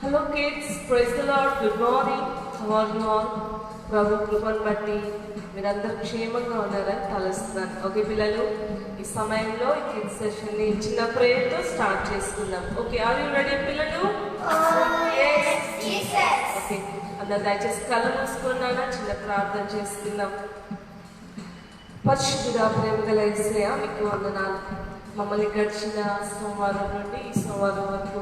Hello kids, praise the Lord, good morning, how are you all? ప్రభు కృపను బట్టి మీరందరూ క్షేమంగా ఉన్నారని తలుస్తున్నాను. ఓకే పిల్లలు, ఈ సమయంలో ఈ కిడ్స్ సెషన్ని చిన్న ప్రేయర్తో స్టార్ట్ చేసుకుందాం. ఓకే, ఆర్ యు రెడీ పిల్లలు? ఓకే, అందరు దయచేసి కళ్ళు మూసుకున్నానా, చిన్న ప్రార్థన చేసుకుందాం. పరిశుద్ధుడా, ప్రేమగల యేసయ్యా, మీకు వందనాలు. మమ్మల్ని గడిచిన సోమవారం నుండి ఈ సోమవారం వరకు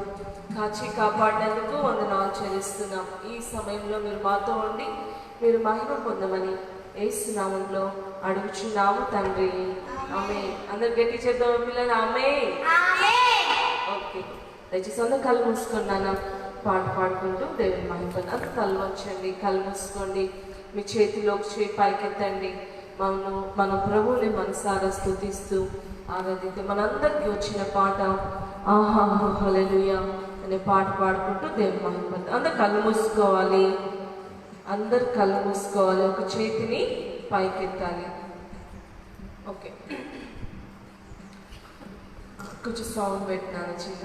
కాచి కాపాడినందుకు వందనాలు చెల్లిస్తున్నాం. ఈ సమయంలో మీరు మాతో ఉండి మీరు మహిమ పొందమని యేసు నామములో అడుగుచున్నాము తండ్రి, ఆమేన్. అందరు గట్టి చేద్దాం పిల్లలు, ఆమేన్. ఓకే, దయచేసి అందరూ కళ్ళు మూసుకున్నాను, పాడుకుంటూ దేవుని మహిమ పొందాం. అందరూ కళ్ళు వచ్చండి, కళ్ళు మూసుకోండి, మీ చేతిలోకి చేయి పైకెత్తండి. మన ప్రభువుని మనసారా స్తుతిస్తూ ఆరాధితే మనందరికీ వచ్చిన పాట ఆహా హల్లెలూయా అనే పాట పాడుకుంటూ దేవుని మహిమ పొందాం. అందరు కళ్ళు మూసుకోవాలి, అందరు కళ్ళు మూసుకోవాలి, ఒక చేతిని పైకెత్తాలి. ఓకే, కొంచెం సౌండ్ పెట్టినాను చిన్న.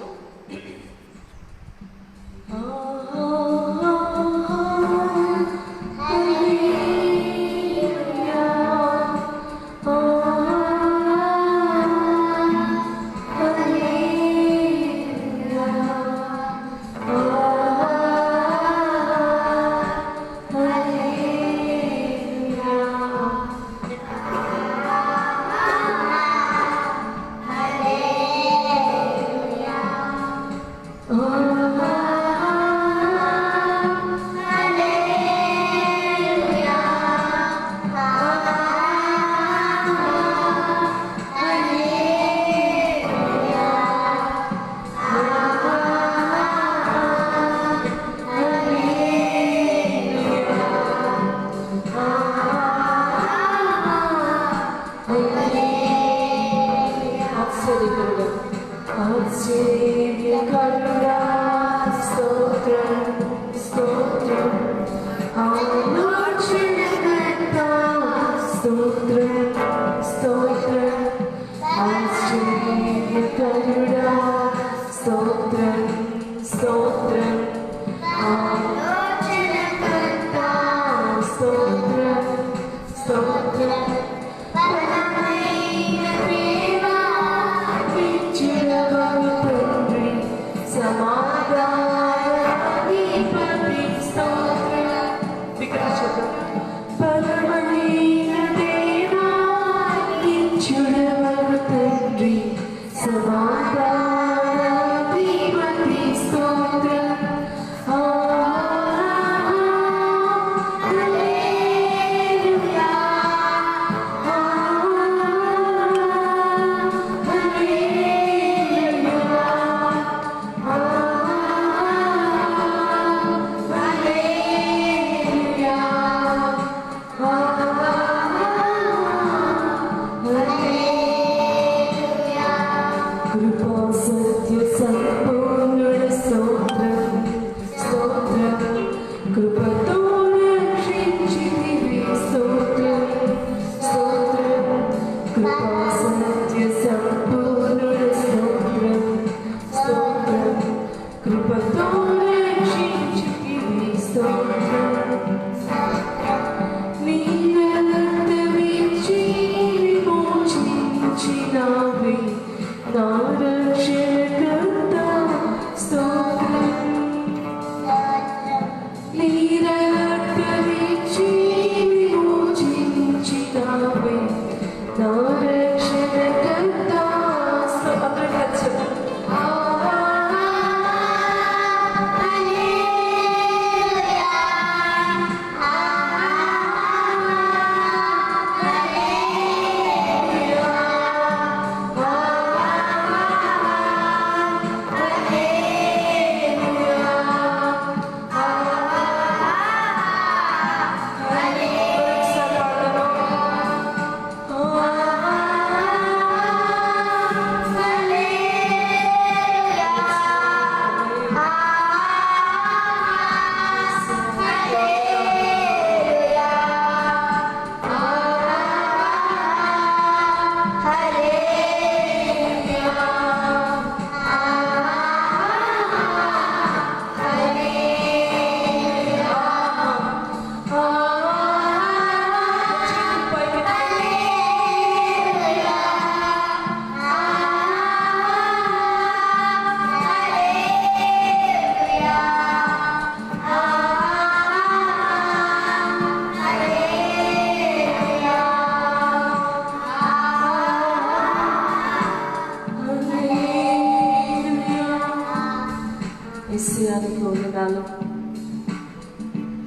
యేసయ్యానికి వందనాలు.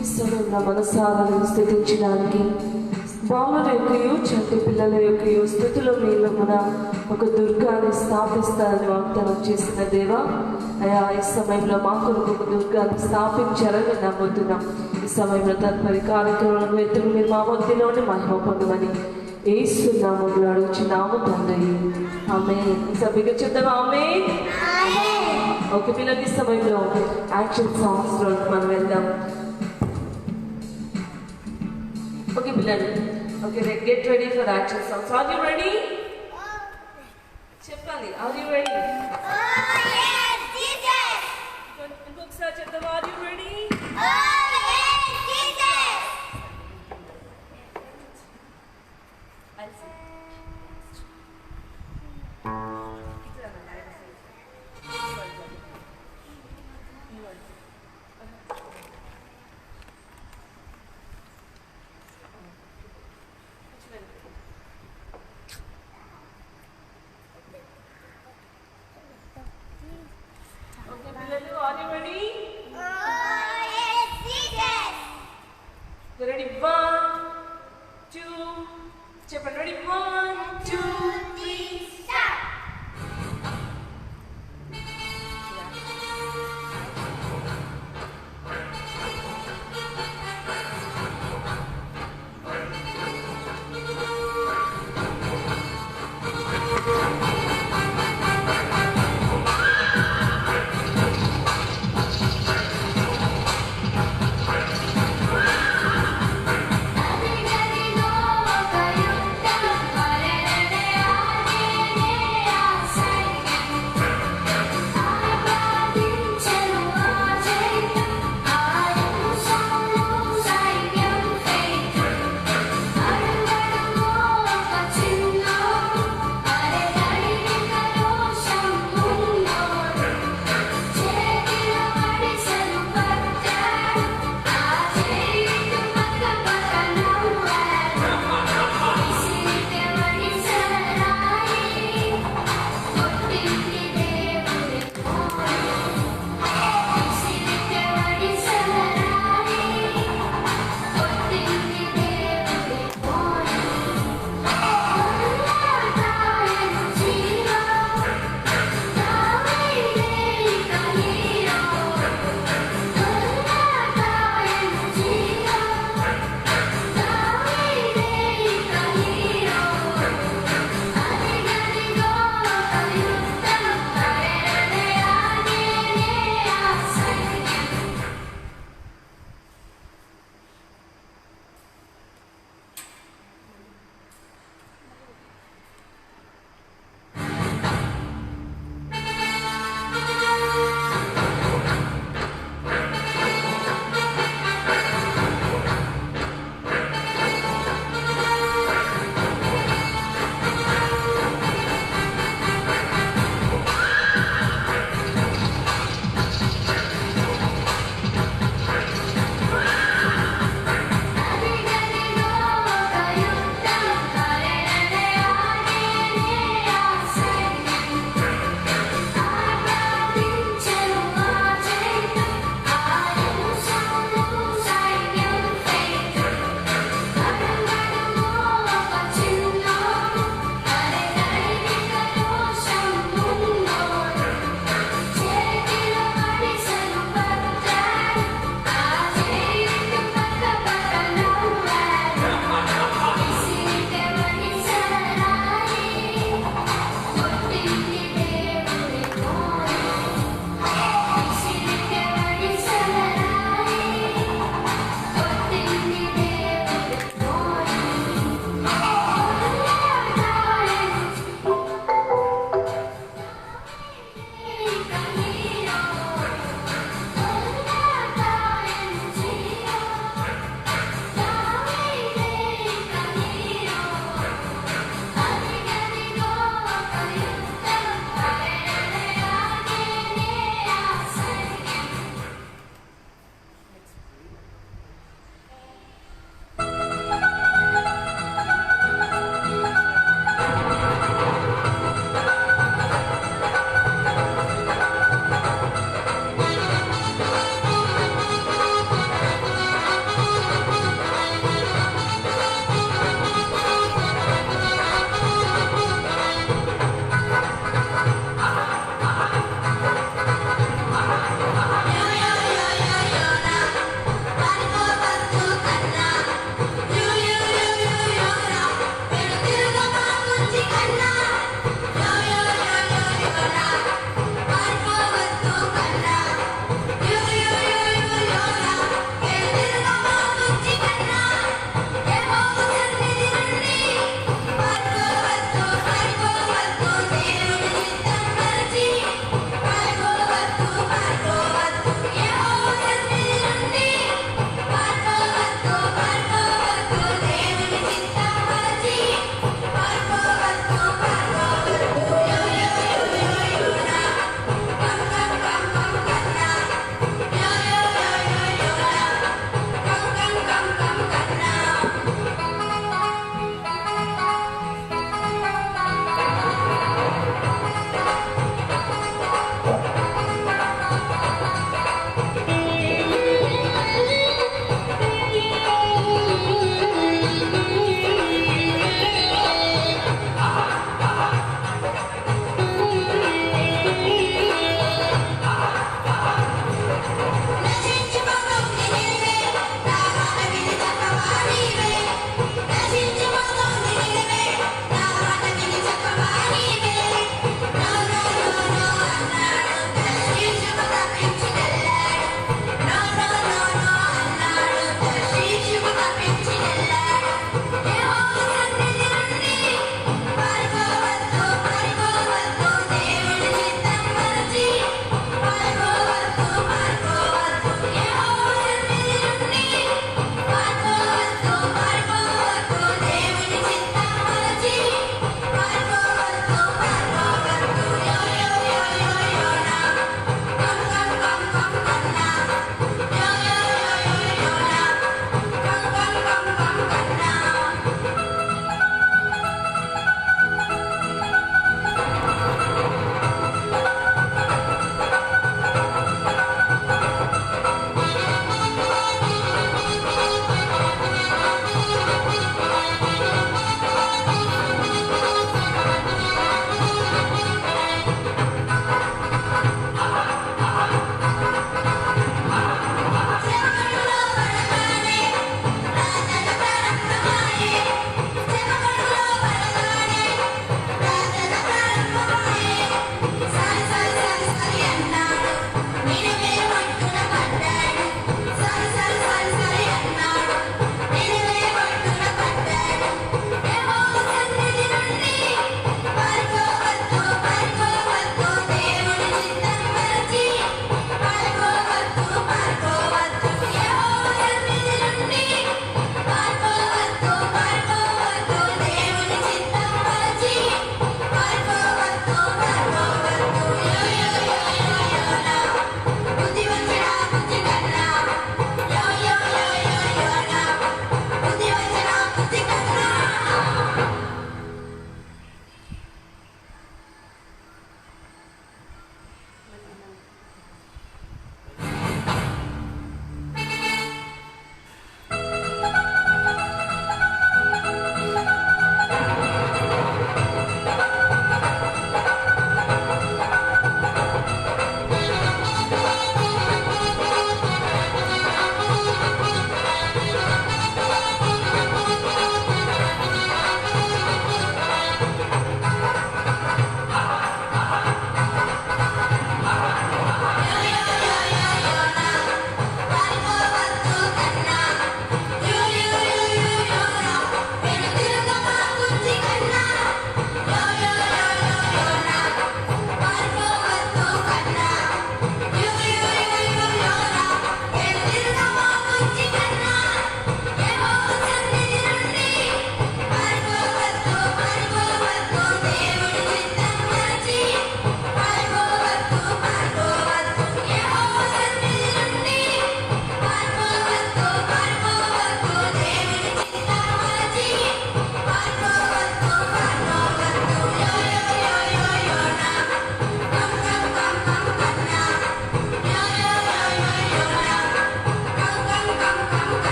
ఈ సమయంలో మనసాలను స్థుతించడానికి బాలుల యొక్కయు చంటి పిల్లల యొక్కయు స్థుతుల మేలమున ఒక దుర్గాన్ని స్థాపిస్తారని వాగ్దానం చేసిన దేవా, అయా ఈ సమయంలో మా కొరకు ఒక దుర్గాన్ని స్థాపించారని నమ్ముతున్నాం. ఈ సమయంలో తదుపరి కార్యక్రమాలను ఎత్తుకు మీరు మా మధ్యలోని మహిమ పొందమని యేసు నామములో అడుగుచున్నాము తండ్రి, ఆమేన్. సభ్యుగా చెప్తాం ఆమేన్. ఓకే పిల్లలకి ఈ సమయంలో యాక్షన్ సాంగ్స్ లో మనం వెళ్దాం. ఓకే పిల్లలు, okay get ready for action songs. Are you ready? చెప్పాలి, ఆర్ యు రెడీ? ఇంకొకసారి చెప్తాం, ఆర్ యు రెడీ?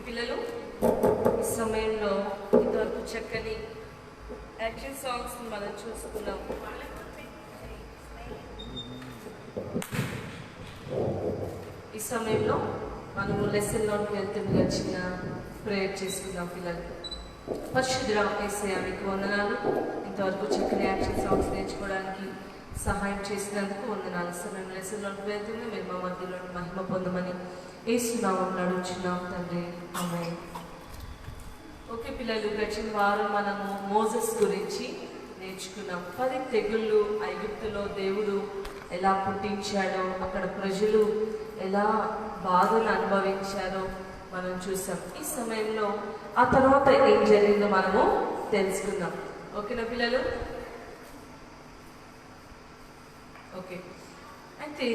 పిల్లలు ఈ సమయంలో ఇంతవరకు చక్కని యాక్షన్ సాంగ్స్ మనం చూసుకున్నాం. ఈ సమయంలో మనము లెసన్లోకి వెళ్తుండగా చిన్న ప్రేయర్ చేసుకుందాం. పిల్లలు పరిశుద్ధుడా యేసయ్యా మీకు వందనాలు. ఇంతవరకు చక్కని యాక్షన్ సాంగ్స్ నేర్చుకోవడానికి సహాయం చేసినందుకు వందనాలు. సమయం లెసన్లోకి వెళ్తుంటే మీరు మా మధ్యలో మహిమ పొందమని యేసునామములో అడుగుచున్నాం తండ్రి, ఆమేన్. ఓకే పిల్లలు, గడిచిన వారం మనము మోసెస్ గురించి నేర్చుకున్నాం. 10 తెగుళ్ళు ఐగుప్తులో దేవుడు ఎలా పుట్టించాడో, అక్కడ ప్రజలు ఎలా బాధను అనుభవించారో మనం చూసాం. ఈ సమయంలో ఆ తర్వాత ఏం జరిగిందో మనము తెలుసుకుందాం. ఓకేనా పిల్లలు? ఓకే, అయితే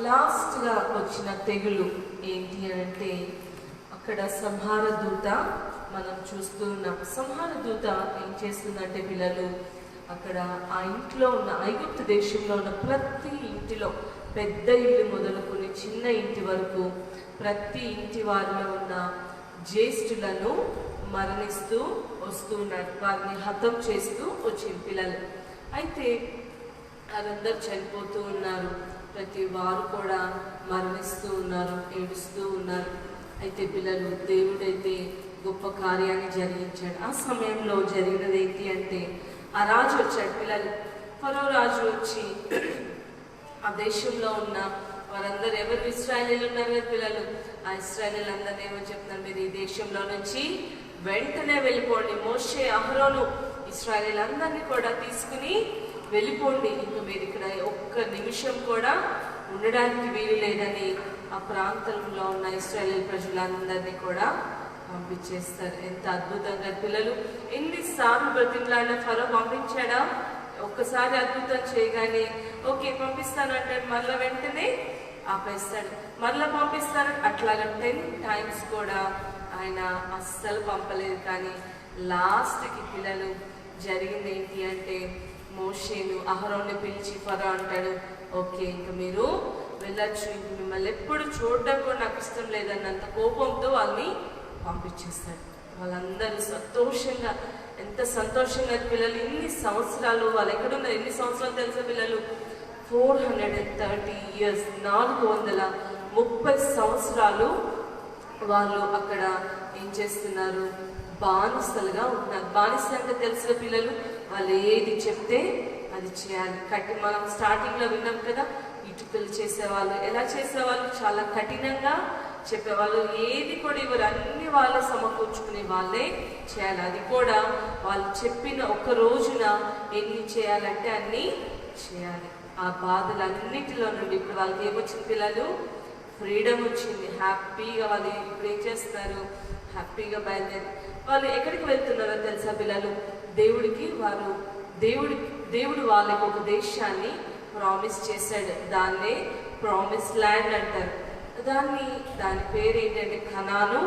లాస్ట్గా వచ్చిన తెగులు ఏంటి అంటే అక్కడ సంహార దూత మనం చూస్తూ ఉన్నాం. సంహార దూత ఏం చేస్తుందంటే పిల్లలు, అక్కడ ఆ ఇంట్లో ఉన్న ఐగుప్తు దేశంలో ఉన్న ప్రతి ఇంటిలో, పెద్ద ఇల్లు మొదలుకొని చిన్న ఇంటి వరకు ప్రతి ఇంటి వారిలో ఉన్న జ్యేష్ఠులను మరణిస్తూ వస్తూ ఉన్నారు. వారిని హతం చేస్తూ వచ్చింది పిల్లలు. అయితే వారందరూ చనిపోతూ ఉన్నారు. ప్రతి వారు కూడా మరణిస్తూ ఉన్నారు, ఏడుస్తూ ఉన్నారు. అయితే పిల్లలు, దేవుడైతే గొప్ప కార్యాన్ని జరిగించాడు. ఆ సమయంలో జరిగినది ఏంటి అంటే ఆ రాజు వచ్చాడు పిల్లలు. ఫరో రాజు వచ్చి ఆ దేశంలో ఉన్న వారందరూ, ఎవరు ఇశ్రాయేలీలు ఉన్నారు కదా పిల్లలు, ఆ ఇశ్రాయేలీలందరినీ ఏమో చెప్తున్నారు, మీరు ఈ దేశంలో నుంచి వెంటనే వెళ్ళిపోండి. మోషే, అహరోను ఇశ్రాయేలీలందరినీ కూడా తీసుకుని వెళ్ళిపోండి. ఇంకా మీరు ఇక్కడ ఒక్క నిమిషం కూడా ఉండడానికి వీలు లేదని ఆ ప్రాంతంలో ఉన్న ఇశ్రాయేల్ ప్రజలందరినీ కూడా పంపించేస్తారు. ఎంత అద్భుతంగా పిల్లలు, ఎన్నిసార్లు బ్రతిమలాడిన ఫరో పంపించాడా? ఒక్కసారి అద్భుతం చేయగానే ఓకే పంపిస్తానంటాడు, మళ్ళీ వెంటనే ఆపేస్తాడు, మళ్ళీ పంపిస్తాను. అట్లాగా 10 times కూడా ఆయన అస్సలు పంపలేదు. కానీ లాస్ట్కి పిల్లలు జరిగింది ఏంటి అంటే మోషేను, అహరోన్ని పిలిచి ఫరో అంటాడు, ఓకే ఇంకా మీరు వెళ్ళొచ్చు, ఇంక మిమ్మల్ని ఎప్పుడు చూడడం కూడా నాకు ఇష్టం లేదన్నంత కోపంతో వాళ్ళని పంపించేస్తాడు. వాళ్ళందరూ సంతోషంగా, ఎంత సంతోషంగా పిల్లలు, ఇన్ని సంవత్సరాలు వాళ్ళు ఎక్కడున్నారు, ఎన్ని సంవత్సరాలు తెలుసా పిల్లలు? 430 years, 430 సంవత్సరాలు వాళ్ళు అక్కడ ఏం చేస్తున్నారు? బానిసలుగా ఉన్నారు. బానిస అంటే తెలిసిన పిల్లలు, వాళ్ళు ఏది చెప్తే అది చేయాలి. మనం స్టార్టింగ్లో విన్నాం కదా, ఇటుకలు చేసేవాళ్ళు ఎలా చేసేవాళ్ళు? చాలా కఠినంగా చెప్పేవాళ్ళు. ఏది కూడా ఇవ్వరు, అన్ని వాళ్ళే సమకూర్చుకునే వాళ్ళే చేయాలి. అది కూడా వాళ్ళు చెప్పిన ఒక్క రోజున ఎన్ని చేయాలంటే అన్ని చేయాలి. ఆ బాధలన్నిటిలో నుండి ఇప్పుడు వాళ్ళకి ఏమొచ్చింది పిల్లలు? ఫ్రీడమ్ వచ్చింది. హ్యాపీగా వాళ్ళు ఇప్పుడు ఏం చేస్తున్నారు? హ్యాపీగా బయలుదేరి వాళ్ళు ఎక్కడికి వెళ్తున్నారో తెలుసా పిల్లలు? దేవుడు వాళ్ళకి ఒక దేశాన్ని ప్రామిస్ చేశాడు. దాన్నే ప్రామిస్ ల్యాండ్ అంటారు. దాని పేరు ఏంటంటే కనాను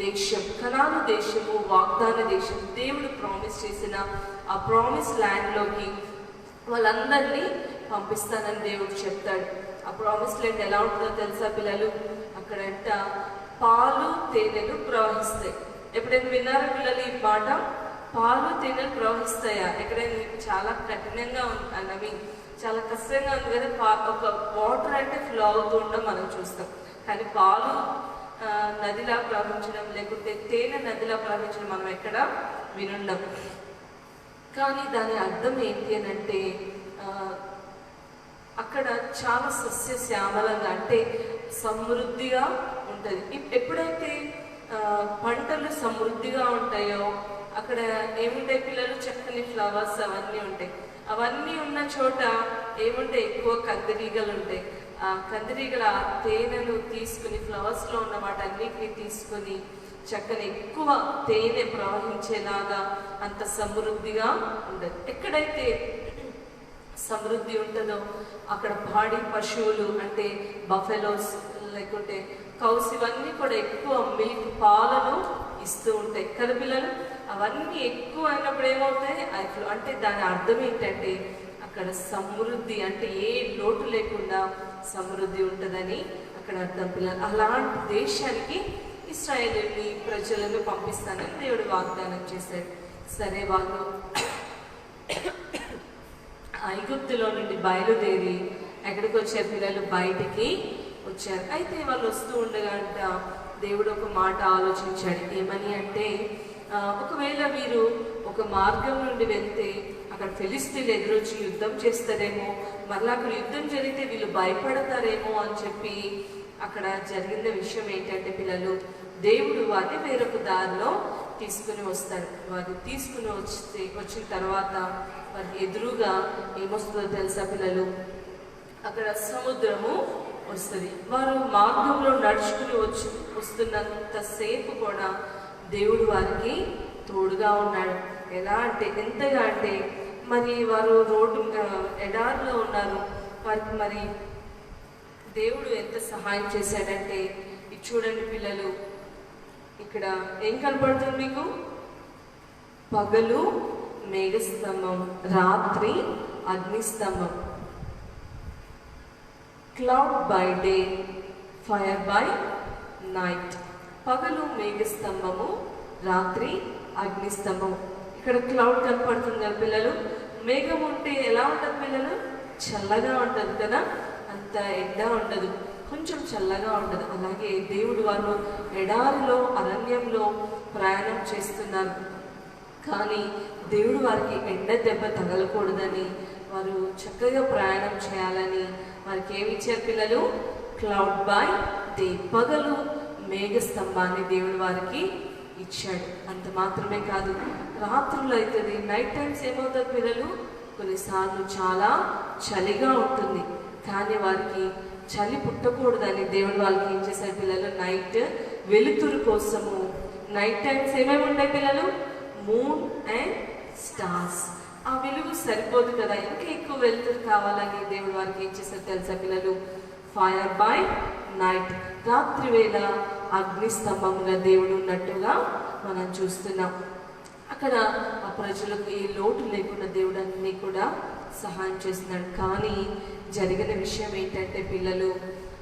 దేశం. కనాను దేశము వాగ్దాన దేశం. దేవుడు ప్రామిస్ చేసిన ఆ ప్రామిస్ ల్యాండ్లోకి వాళ్ళందరినీ పంపిస్తానని దేవుడు చెప్తాడు. ఆ ప్రామిస్ ల్యాండ్ ఎలా ఉంటుందో తెలుసా పిల్లలు? అక్కడంట పాలు తేనెలు ప్రవహిస్తాయి. ఎప్పుడైనా విన్నారా పిల్లలు ఈ మాట? పాలు తేనెలు ప్రవహిస్తాయా? ఎక్కడైనా చాలా కఠినంగా ఉంది, చాలా కష్టంగా ఉంది కదా. ఒక వాటర్ అంటే ఫ్లో అవుతూ ఉండడం మనం చూస్తాం. కానీ పాలు నదిలా ప్రవహించడం, లేకుంటే తేనె నదిలా ప్రవహించడం మనం ఎక్కడ వినుండం. కానీ దాని అర్థం ఏంటి అని అంటే అక్కడ చాలా సస్యశ్యామలంగా, అంటే సమృద్ధిగా ఉంటుంది. ఎప్పుడైతే పంటలు సమృద్ధిగా ఉంటాయో అక్కడ ఏముంటాయి పిల్లలు? చక్కని ఫ్లవర్స్ అవన్నీ ఉంటాయి. అవన్నీ ఉన్న చోట ఏముంటాయి? ఎక్కువ కందిరీగలు ఉంటాయి. ఆ కందిరీగల తేనెను తీసుకుని, ఫ్లవర్స్లో ఉన్న వాటన్నిటిని తీసుకొని చక్కని ఎక్కువ తేనె ప్రవహించేలాగా అంత సమృద్ధిగా ఉండదు. ఎక్కడైతే సమృద్ధి ఉంటుందో అక్కడ పాడి పశువులు, అంటే బఫెలోస్ లేకుంటే కౌస్, ఇవన్నీ కూడా ఎక్కువ మిల్క్, పాలను ఇస్తూ ఉంటాయి కదా పిల్లలు. అవన్నీ ఎక్కువ అయినప్పుడు ఏమవుతాయి? అంటే దాని అర్థం ఏంటంటే అక్కడ సమృద్ధి, అంటే ఏ లోటు లేకుండా సమృద్ధి ఉంటుందని అక్కడ అర్థం పిల్లలు. అలాంటి దేశానికి ఇశ్రాయేలుని ప్రజలను పంపిస్తానని దేవుడు వాగ్దానం చేశాడు. సరే, వాళ్ళు ఐగుప్తులో నుండి బయలుదేరి ఎక్కడికి వచ్చారు పిల్లలు? బయటికి వచ్చారు. అయితే వాళ్ళు వస్తూ ఉండగా దేవుడు ఒక మాట ఆలోచించాడు. ఏమని అంటే, ఒకవేళ వీరు ఒక మార్గం నుండి వెళ్తే అక్కడ ఫిలిష్తీయులు ఎదురొచ్చి యుద్ధం చేస్తారేమో, మళ్ళీ అక్కడ యుద్ధం జరిగితే వీళ్ళు భయపడతారేమో అని చెప్పి అక్కడ జరిగిన విషయం ఏంటంటే పిల్లలు, దేవుడు వారిని వేరొక దారిలో తీసుకుని వస్తాడు. వారిని తీసుకుని వచ్చిన తర్వాత వారికి ఎదురుగా ఏమొస్తుందో తెలుసా పిల్లలు? అక్కడ సముద్రము వస్తుంది. వారు మార్గంలో నడుచుకుని వస్తున్నంతసేపు కూడా దేవుడు వారికి తోడుగా ఉన్నాడు. ఎలా అంటే, ఎంతగా అంటే మరి వారు రోడ్డు ఎడారిలో ఉన్నారు. వారికి మరి దేవుడు ఎంత సహాయం చేశాడంటే, ఇది చూడండి పిల్లలు, ఇక్కడ ఏం కనపడుతుంది మీకు? పగలు మేఘస్తంభం, రాత్రి అగ్నిస్తంభం. Cloud by day, fire by night. పగలు మేఘస్తంభము, రాత్రి అగ్నిస్తంభం. ఇక్కడ క్లౌడ్ కనపడుతుంది కదా పిల్లలు. మేఘం ఉంటే ఎలా ఉంటుంది పిల్లలు? చల్లగా ఉంటుంది కదా, అంత ఎండ ఉండదు, కొంచెం చల్లగా ఉండదు. అలాగే దేవుడు వారు ఎడారిలో అరణ్యంలో ప్రయాణం చేస్తున్నారు. కానీ దేవుడు వారికి ఎండ దెబ్బ తగలకూడదని, వారు చక్కగా ప్రయాణం చేయాలని వారికి ఏమి ఇచ్చారు పిల్లలు? క్లౌడ్ బై డే, పగలు మేఘస్తంభాన్ని దేవుడు వారికి ఇచ్చాడు. అంత మాత్రమే కాదు, రాత్రులు అవుతుంది, నైట్ టైమ్స్ ఏమవుతుంది పిల్లలు? కొన్నిసార్లు చాలా చలిగా ఉంటుంది. కానీ వారికి చలి పుట్టకూడదని దేవుడు వాళ్ళకి ఏం చేశారు పిల్లలు? నైట్ వెలుతురు కోసము నైట్ టైమ్స్ ఏమేమి ఉంటాయి పిల్లలు? Moon and stars. ఆ వెలుగు సరిపోదు కదా, ఇంకా ఎక్కువ వెలుతురు కావాలని దేవుడు వారికి ఏం చేశారు తెలుసా పిల్లలు? ఫైర్ బై నైట్, రాత్రి వేళ అగ్నిస్తంభంగా దేవుడు ఉన్నట్టుగా మనం చూస్తున్నాం. అక్కడ ఆ ప్రజలకు ఏ లోటు లేకుండా దేవుడు అన్నీ కూడా సహాయం చేస్తున్నాడు. కానీ జరిగిన విషయం ఏంటంటే పిల్లలు,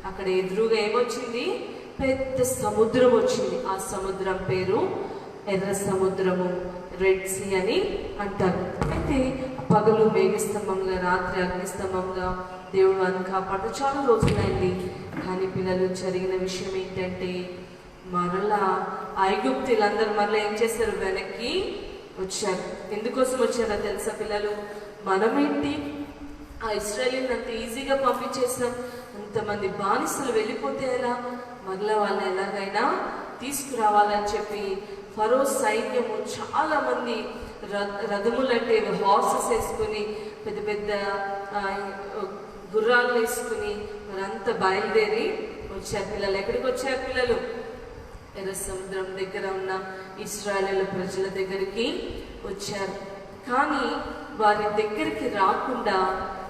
అక్కడ ఎదురుగా ఏమొచ్చింది? పెద్ద సముద్రం వచ్చింది. ఆ సముద్రం పేరు ఎర్ర సముద్రము, రెడ్ సీ అని అంటారు. అయితే పగలు మేఘస్తంభంగా, రాత్రి అగ్నిస్తంభంగా దేవుడు అని కాపాడు చాలా రోజులైంది. కానీ పిల్లలు, జరిగిన విషయం ఏంటంటే, మరలా ఐగుప్తీయులందరూ మరలా ఏం చేశారు? వెనక్కి వచ్చారు. ఎందుకోసం వచ్చారో తెలుసా పిల్లలు? మనమేంటి ఆ ఇశ్రాయేలుని అంత ఈజీగా పంపించేసాం, అంతమంది బానిసలు వెళ్ళిపోతే ఎలా? మరలా వాళ్ళని ఎలాగైనా తీసుకురావాలని చెప్పి ఫరో సైన్యము చాలా మంది రథములు అంటే హార్సెస్ వేసుకుని, పెద్ద పెద్ద గుర్రాలు వేసుకుని మరంతా బయలుదేరి వచ్చారు పిల్లలు. ఎక్కడికి వచ్చారు పిల్లలు? ఎర్ర సముద్రం దగ్గర ఉన్న ఇశ్రాయేలు ప్రజల దగ్గరికి వచ్చారు. కానీ వారి దగ్గరికి రాకుండా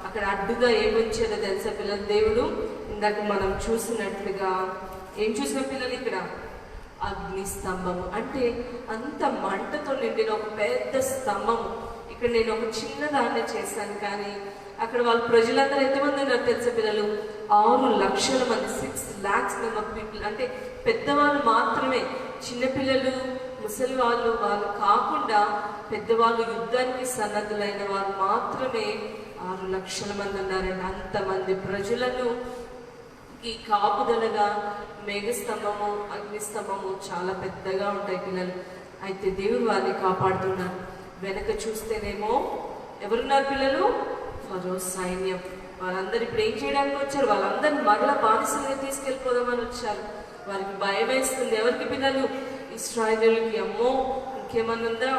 అక్కడ అడ్డుగా ఏమొచ్చారో తెలుసా పిల్లలు? దేవుడు ఇందాక మనం చూసినట్లుగా ఏం చూసిన పిల్లలు? ఇక్కడ అగ్ని స్తంభము, అంటే అంత మంటతో నిండిన ఒక పెద్ద స్తంభము. ఇక్కడ నేను ఒక చిన్నదాన్ని చేశాను, కానీ అక్కడ వాళ్ళ ప్రజలందరూ ఎంతమంది ఉన్నారు తెలుసా పిల్లలు? 6 లక్షల మంది, 6 lakhs మెంబర్ పీపుల్. అంటే పెద్దవాళ్ళు మాత్రమే, చిన్నపిల్లలు ముసలి వాళ్ళు కాకుండా పెద్దవాళ్ళు, యుద్ధానికి సన్నద్ధులైన వాళ్ళు మాత్రమే 6 లక్షల మంది ఉన్నారండి. అంతమంది ప్రజలను ఈ కాపుదలగా మేఘస్తంభము, అగ్నిస్తంభము చాలా పెద్దగా ఉంటాయి పిల్లలు. అయితే దేవుడు వారిని కాపాడుతున్నారు. వెనక చూస్తేనేమో ఎవరున్నారు పిల్లలు? ఫరో సైన్యం. వాళ్ళందరూ ఇప్పుడు ఏం చేయడానికి వచ్చారు? వాళ్ళందరినీ మరలా బానిసలుగా తీసుకెళ్ళిపోదామని వచ్చారు. వారికి భయం వేస్తుంది. ఎవరికి పిల్లలు? ఇశ్రాయేలుకి. అమ్మో, ఇంకేమన్నా ఉందా?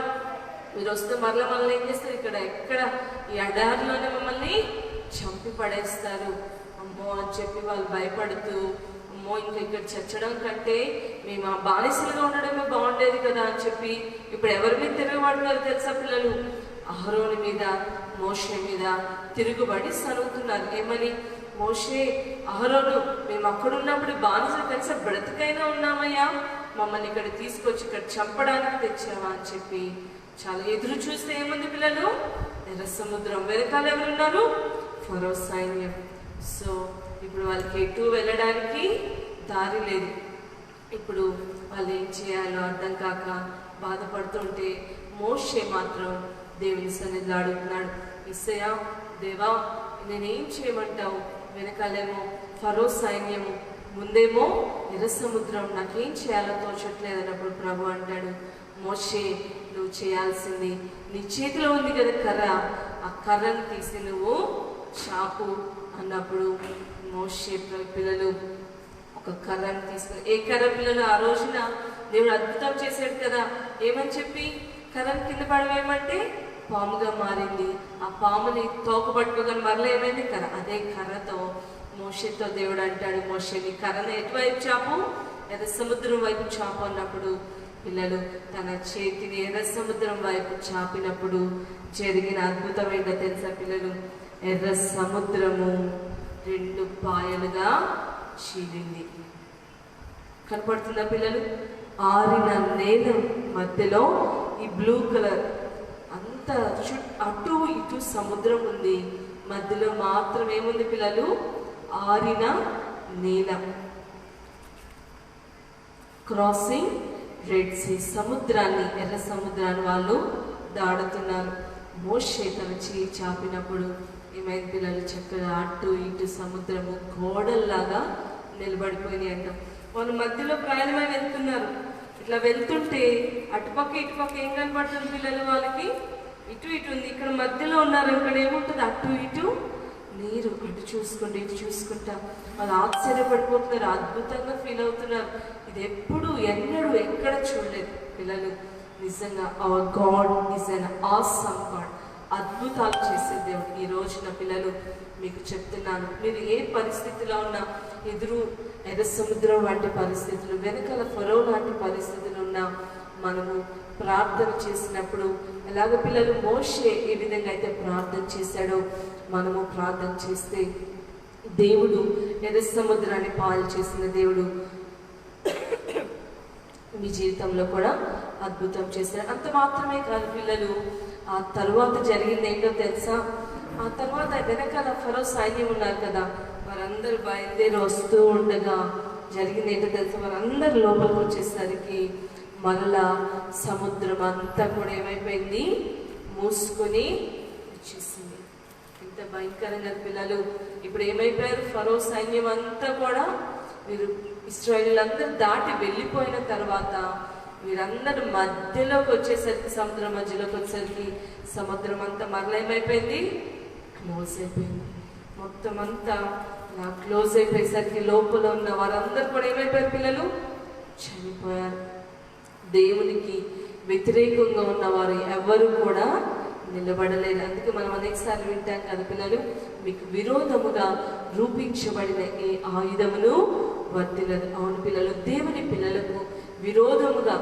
మీరు వస్తే మరలా ఏం చేస్తారు? ఎక్కడ ఈ ఎడారిలోనే మమ్మల్ని చంపి పడేస్తారు అమ్మో అని చెప్పి వాళ్ళు భయపడుతూ, అమ్మో ఇంకా ఇక్కడ చచ్చడం కంటే మేము ఆ బానిసలుగా ఉండడమే బాగుండేది కదా అని చెప్పి ఇప్పుడు ఎవరి మీద తిరగబడుతున్నారు తెలుసా పిల్లలు? అహరోను మీద, మోషే మీద తిరుగుబడి సరుగుతున్నారు. ఏమని? మోషే, అహరోను, మేము అక్కడ ఉన్నప్పుడు బానిసలు కనీసం బ్రతికైనా ఉన్నామయ్యా, మమ్మల్ని ఇక్కడ తీసుకొచ్చి ఇక్కడ చంపడానికి తెచ్చావా అని చెప్పి చాలా ఎదురు చూస్తే ఏముంది పిల్లలు? ఎర్ర సముద్రం. వెనకాల ఎవరున్నారు? ఫరో సైన్యం. సో ఇప్పుడు వాళ్ళకి ఎటు వెళ్ళడానికి దారి లేదు. ఇప్పుడు వాళ్ళు ఏం చేయాలో అర్థం కాక బాధపడుతుంటే మోషే మాత్రం దేవుని సన్నిధిలో అడుగుతున్నాడు, యేసయ్యా దేవా నేనేం చేయమంటావు? వెనకాలేమో ఫరో సైన్యము, ముందేమో ఎర్ర సముద్రం, నాకేం చేయాలో తోచట్లేదు అన్నప్పుడు ప్రభు అంటాడు, మోషే నువ్వు చేయాల్సింది నీ చేతిలో ఉంది కదా కర్ర, ఆ కర్రను తీసి నువ్వు చాపు అన్నప్పుడు మోషే పిల్లలు ఒక కర్రను తీసుకుని, ఏ కర్ర పిల్లలు ఆ రోజున దేవుడు అద్భుతం చేశాడు కదా, ఏమని చెప్పి కర్రను కింద పడవేయమంటే పాముగా మారింది. ఆ పాముని తోక పట్టుకోగానే మరలా ఏమైంది కర్ర. అదే కర్రతో మోషేతో దేవుడు అంటాడు, మోషే నీ కర్రను ఎటువైపు చాపు? ఎర్ర సముద్రం వైపు చాపు అన్నప్పుడు పిల్లలు తన చేతిని ఎర్ర సముద్రం వైపు చాపినప్పుడు జరిగిన అద్భుతం ఏంటో తెలుసా పిల్లలు? ఎర్ర సముద్రము 2 పాయలుగా చీలింది. కనపడుతుందా పిల్లలు? ఆరిన నేల మధ్యలో ఈ బ్లూ కలర్ అంత అటు ఇటు సముద్రం ఉంది, మధ్యలో మాత్రం ఏముంది పిల్లలు? ఆరిన నేల. క్రాసింగ్ రెడ్ సీ, సముద్రాన్ని, ఎర్ర సముద్రాన్ని వాళ్ళు దాడుతున్నారు. మోషే తన చేయి చాపినప్పుడు ఏమైంది పిల్లలు? చక్కగా అటు ఇటు సముద్రము గోడల్లాగా నిలబడిపోయినాయి అంట. వాళ్ళు మధ్యలో ప్రయాణమై వెళ్తున్నారు. ఇట్లా వెళ్తుంటే అటుపక్క ఇటుపక్క ఏం కనపడుతుంది పిల్లలు? వాళ్ళకి ఇటు ఇటు ఉంది. ఇక్కడ మధ్యలో ఉన్నారు, ఇక్కడ ఏముంటుంది? అటు ఇటు నీరు. అటు చూసుకుంటూ ఇటు చూసుకుంటా వాళ్ళు ఆశ్చర్యపడిపోతున్నారు, అద్భుతంగా ఫీల్ అవుతున్నారు. ఇది ఎప్పుడు ఎన్నడూ ఎక్కడ చూడలేదు పిల్లలు. నిజంగా hour God is an awesome God. అద్భుతాలు చేసే దేవుడు. ఈ రోజున పిల్లలు మీకు చెప్తున్నాను, మీరు ఏ పరిస్థితిలో ఉన్నా, ఎర్ర సముద్రం వంటి పరిస్థితులు, వెనకాల ఫరో లాంటి పరిస్థితులు ఉన్నా, మనము ప్రార్థన చేసినప్పుడు ఎలాగ పిల్లలు మోషే ఏ విధంగా అయితే ప్రార్థన చేశాడో మనము ప్రార్థన చేస్తే దేవుడు ఎర్ర సముద్రాన్ని పాలు చేసిన దేవుడు మీ జీవితంలో కూడా అద్భుతం చేశాడు. అంత మాత్రమే కాదు పిల్లలు, ఆ తర్వాత జరిగింది ఏంటో తెలుసా? ఆ తర్వాత వెనకాల ఫరో సైన్యం ఉన్నారు కదా, వారందరూ బయలుదేరి వస్తూ ఉండగా జరిగింది ఏంటో తెలుసా? వారందరూ లోపలికి వచ్చేసరికి మరలా సముద్రం అంతా కూడా ఏమైపోయింది? మూసుకొని వచ్చేసింది. ఇంత భయంకరంగా పిల్లలు ఇప్పుడు ఏమైపోయారు? ఫరో సైన్యం అంతా కూడా వీరు ఇశ్రాయేలీయులందరూ దాటి వెళ్ళిపోయిన తర్వాత వీరందరూ మధ్యలోకి వచ్చేసరికి, సముద్రం మధ్యలోకి వచ్చేసరికి సముద్రం అంతా మరలా ఏమైపోయింది? క్లోజ్ అయిపోయింది. మొత్తం అంతా క్లోజ్ అయిపోయేసరికి లోపల ఉన్న వారందరూ కూడా ఏమైపోయారు పిల్లలు? చనిపోయారు. దేవునికి వ్యతిరేకంగా ఉన్నవారు ఎవరు కూడా నిలబడలేదు. అందుకే మనం అనేకసార్లు వింటాం కదా పిల్లలు, మీకు విరోధముగా రూపించబడిన ఏ ఆయుధమును వర్తిల్లదు. అవును పిల్లలు, దేవుని పిల్లలకు విరోధముగా,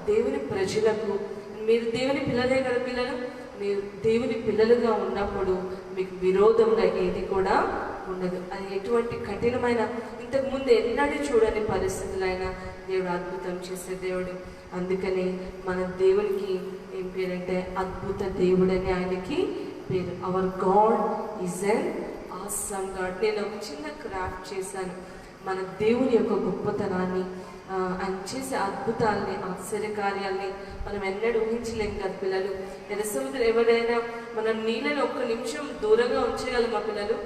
దేవుని ప్రజలకు, మీరు దేవుని పిల్లలే కదా పిల్లలు, మీరు దేవుని పిల్లలుగా ఉన్నప్పుడు మీకు విరోధంగా ఏది కూడా ఉండదు. అది ఎటువంటి కఠినమైన, ఇంతకుముందు ఎన్నడూ చూడని పరిస్థితులైనా దేవుడు అద్భుతం చేసే దేవుడు. అందుకని మన దేవునికి ఏం పేరంటే అద్భుత దేవుడని ఆయనకి పేరు. Hour God is an awesome God. నేను ఒక చిన్న క్రాఫ్ట్ చేశాను. మన దేవుని యొక్క గొప్పతనాన్ని, ఆయన చేసే అద్భుతాలని, ఆశ్చర్యకార్యాలని మనం ఎన్నడూ ఊహించలేం కదా పిల్లలు. ఎర్ర సముద్రం ఎవరైనా మనం నీళ్ళని 1 నిమిషం దూరంగా ఉంచగలమా పిల్లలు?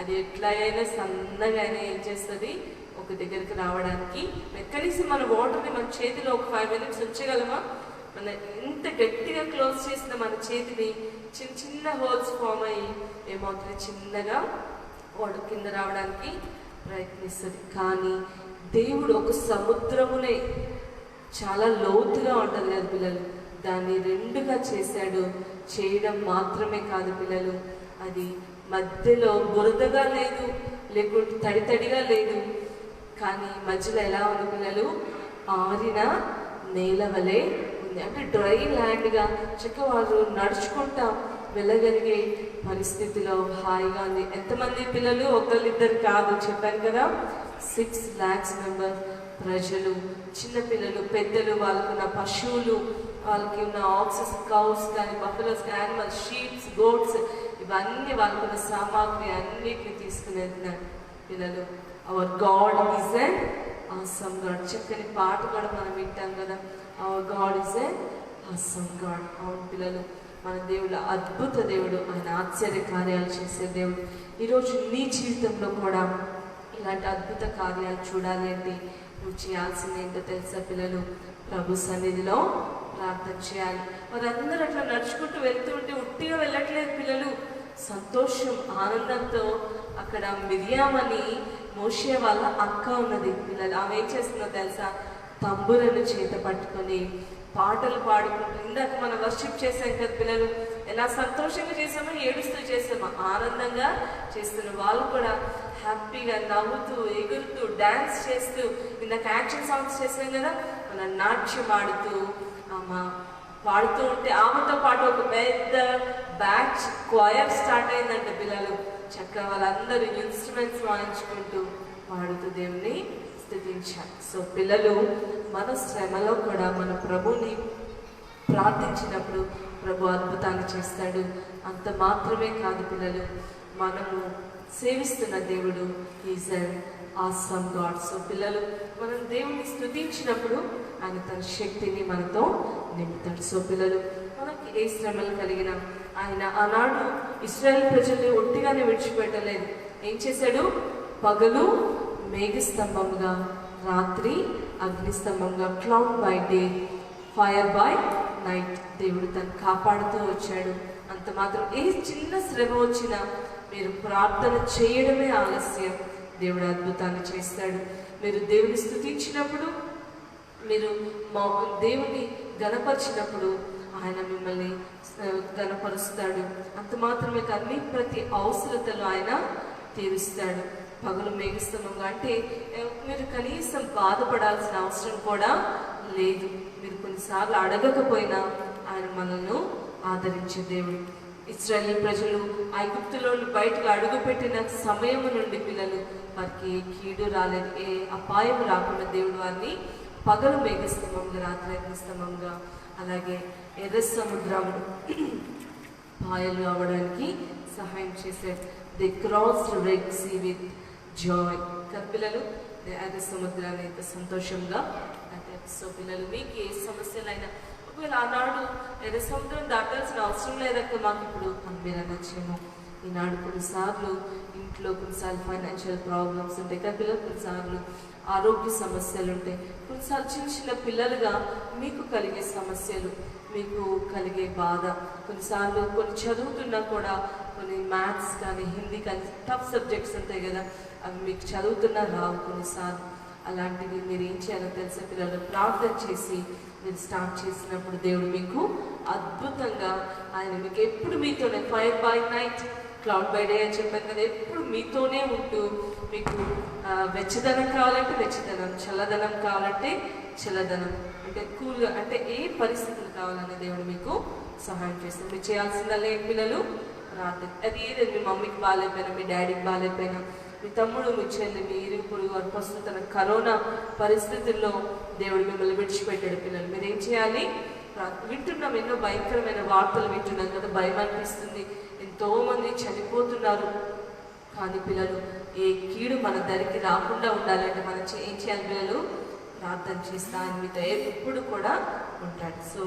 అది ఎట్లా అయినా సన్నగా అయినా ఏం చేస్తుంది? ఒక దగ్గరికి రావడానికి కనీసం మన వాటర్ని మన చేతిలో ఒక 5 minutes ఉంచగలమా? మన ఎంత గట్టిగా క్లోజ్ చేసిన మన చేతిని చిన్న చిన్న హోల్స్ ఫామ్ అయ్యి ఏమవుతుంది? చిన్నగా వాటర్ కింద రావడానికి ప్రయత్నిస్తుంది. కానీ దేవుడు ఒక సముద్రమునే, చాలా లోతుగా ఉంటుంది కదా పిల్లలు, దాన్ని 2గా చేశాడు. చేయడం మాత్రమే కాదు పిల్లలు, అది మధ్యలో బురదగా లేదు, లేకుంటే తడి తడిగా లేదు, కానీ మధ్యలో ఎలా ఉంది పిల్లలు? ఆరిన నేల వలె ఉంది. అంటే డ్రై ల్యాండ్గా చక్కగా వాళ్ళు నడుచుకుంటా వెళ్ళగలిగే పరిస్థితిలో హాయిగా ఉంది. ఎంతమంది పిల్లలు? 1-2 కాదు, చెప్పాను కదా, 6 lakhs మెంబర్స్ ప్రజలు, చిన్నపిల్లలు, పెద్దలు, వాళ్ళకున్న పశువులు, వాళ్ళకి ఉన్న ఆక్సెస్, కౌస్ కానీ, బఫెలోస్, యానిమల్స్, షీప్స్, గోట్స్, ఇవన్నీ వాళ్ళకున్న సామాగ్రి అన్నిటిని తీసుకుని వెళ్తున్నారు పిల్లలు. Hour God is an awesome God. చక్కని పాట కూడా మనం వింటాం కదా, hour God is a awesome God. అవును పిల్లలు, మన దేవుడు అద్భుత దేవుడు, ఆయన ఆశ్చర్య కార్యాలు చేసే దేవుడు. ఈరోజు నీ జీవితంలో కూడా ఇలాంటి అద్భుత కార్యాలు చూడాలి అంటే నువ్వు చేయాల్సింది ఏంటో తెలుసా పిల్లలు? ప్రభు సన్నిధిలో ప్రార్థన చేయాలి. వారందరూ అట్లా నడుచుకుంటూ వెళ్తూ ఉంటే ఉట్టిగా వెళ్ళట్లేదు పిల్లలు, సంతోషం ఆనందంతో. అక్కడ మిరియామని మోషే వాళ్ళ అక్క ఉన్నది పిల్లలు. ఆమె ఏం చేస్తుందో తెలుసా? తంబురను చేత పట్టుకొని పాటలు పాడుకుంటూ, ఇందాక మనం వర్షిప్ చేసాం కదా పిల్లలు, ఎలా సంతోషంగా చేసామో, ఏడుస్తూ చేసామో, ఆనందంగా చేస్తున్న వాళ్ళు కూడా హ్యాపీగా నవ్వుతూ ఎగురుతూ డ్యాన్స్ చేస్తూ, ఇందాక యాక్షన్ సాంగ్స్ చేసాం కదా, మన నాట్యం ఆడుతూ పాడుతూ ఉంటే ఆమెతో పాటు ఒక పెద్ద బ్యాచ్ క్వయర్ స్టార్ట్ అయిందంట పిల్లలు. చక్కగా వాళ్ళందరూ ఇన్స్ట్రుమెంట్స్ వాయించుకుంటూ పాడుతూ దేవుని స్తుతించారు. సో పిల్లలు, మన శ్రమలో కూడా మన ప్రభుని ప్రార్థించినప్పుడు ప్రభు అద్భుతాన్ని చేస్తాడు. అంత మాత్రమే కాదు పిల్లలు, మనము సేవిస్తున్న దేవుడు is an awesome God. So పిల్లలు, మనం దేవుని స్తుతించినప్పుడు ఆయన తన శక్తిని మనతో నింపుతాడు. సో పిల్లలు, మనకి ఏ శ్రమలు కలిగినా ఆయన ఆనాడు ఇశ్రాయేల్ ప్రజల్ని ఒట్టిగానే విడిచిపెట్టలేదు. ఏం చేశాడు? పగలు మేఘస్తంభంగా, రాత్రి అగ్నిస్తంభంగా, cloud by day, fire by night దేవుడు తను కాపాడుతూ వచ్చాడు. అంత మాత్రం ఏ చిన్న శ్రమ వచ్చినా మీరు ప్రార్థన చేయడమే ఆలస్యం, దేవుడు అద్భుతాన్ని చేస్తాడు. మీరు దేవుని స్తుతించినప్పుడు, మీరు దేవుని గణపరిచినప్పుడు ఆయన మిమ్మల్ని గణపరుస్తాడు. అంత మాత్రమే కాదు, ప్రతి అవసరతలు ఆయన తీరుస్తాడు. పగలు మేఘస్తంభంగా అంటే మీరు కనీసం బాధపడాల్సిన అవసరం కూడా లేదు. మీరు కొన్నిసార్లు అడగకపోయినా ఆయన మనల్ని ఆదరించే దేవుడు. ఇశ్రాయేల్ ప్రజలు ఐగుప్తులో బయటకు అడుగుపెట్టిన సమయం నుండి పిల్లలు వారికి ఏ కీడు రాలేదు, ఏ అపాయం రాకుండా దేవుడు వారిని పగలు మేఘస్తంభంగా, రాత్రి అగ్నిస్తంభంగా, అలాగే ఎర్ర సముద్రం పాయలు అవ్వడానికి సహాయం చేశాడు. They crossed Red Sea with joy. పిల్లలు, ఎర్ర సముద్రాన్ని ఎంత సంతోషంగా అంటే. సో పిల్లలు, మీకు ఏ సమస్యలైనా, ఒకవేళ ఆనాడు ఎర్ర సముద్రం దాటాల్సిన అవసరం లేదక్క మాకు ఇప్పుడు అని మీరు అనొచ్చేమో. ఈనాడు కొన్నిసార్లు ఇంట్లో కొన్నిసార్లు ఫైనాన్షియల్ ప్రాబ్లమ్స్ ఉంటాయి కదా పిల్లలు, కొన్నిసార్లు ఆరోగ్య సమస్యలు ఉంటాయి, కొన్నిసార్లు చిన్న చిన్న పిల్లలుగా మీకు కలిగే సమస్యలు, మీకు కలిగే బాధ, కొన్నిసార్లు కొన్ని చదువుతున్నా కూడా కొన్ని మ్యాథ్స్ కానీ హిందీ కానీ టఫ్ సబ్జెక్ట్స్ ఉంటాయి కదా, అవి మీకు చదువుతున్నా రావు కొన్నిసార్లు. అలాంటివి మీరు ఏం చేయాలో తెలిసే పిల్లలు, ప్రార్థన చేసి మీరు స్టార్ట్ చేసినప్పుడు దేవుడు మీకు అద్భుతంగా, ఆయన మీకు ఎప్పుడు మీతోనే, fire by night cloud by day అని చెప్పాను కదా, ఎప్పుడు మీతోనే ఉంటూ మీకు వెచ్చదనం కావాలంటే వెచ్చదనం, చల్లదనం కావాలంటే చల్లదనం, అంటే కూల్గా, అంటే ఏ పరిస్థితులు కావాలనే దేవుడు మీకు సహాయం చేస్తారు. మీరు చేయాల్సిందల్లా పిల్లలు ప్రార్థన. అది ఏదైనా మీ మమ్మీకి బాగాలేకపోయినా, మీ డాడీకి బాగాలేకపోయినా, మీ తమ్ముడు, మీ చెల్లి, మీ ఇరుపురు వారు ప్రస్తుతం కరోనా పరిస్థితుల్లో దేవుడు మిమ్మల్ని విడిచిపెట్టాడు. పిల్లలు మీరు ఏం చేయాలి? వింటున్నాం, ఎన్నో భయంకరమైన వార్తలు వింటున్నాం కదా, భయం అనిపిస్తుంది, ఎంతోమంది చనిపోతున్నారు. కానీ పిల్లలు, ఏ కీడు మన దరికి రాకుండా ఉండాలంటే మనం ఏం చేయాలి పిల్లలు? ప్రార్థన చేస్తా ఆయన మీతో ఎప్పుడు కూడా ఉంటాడు. సో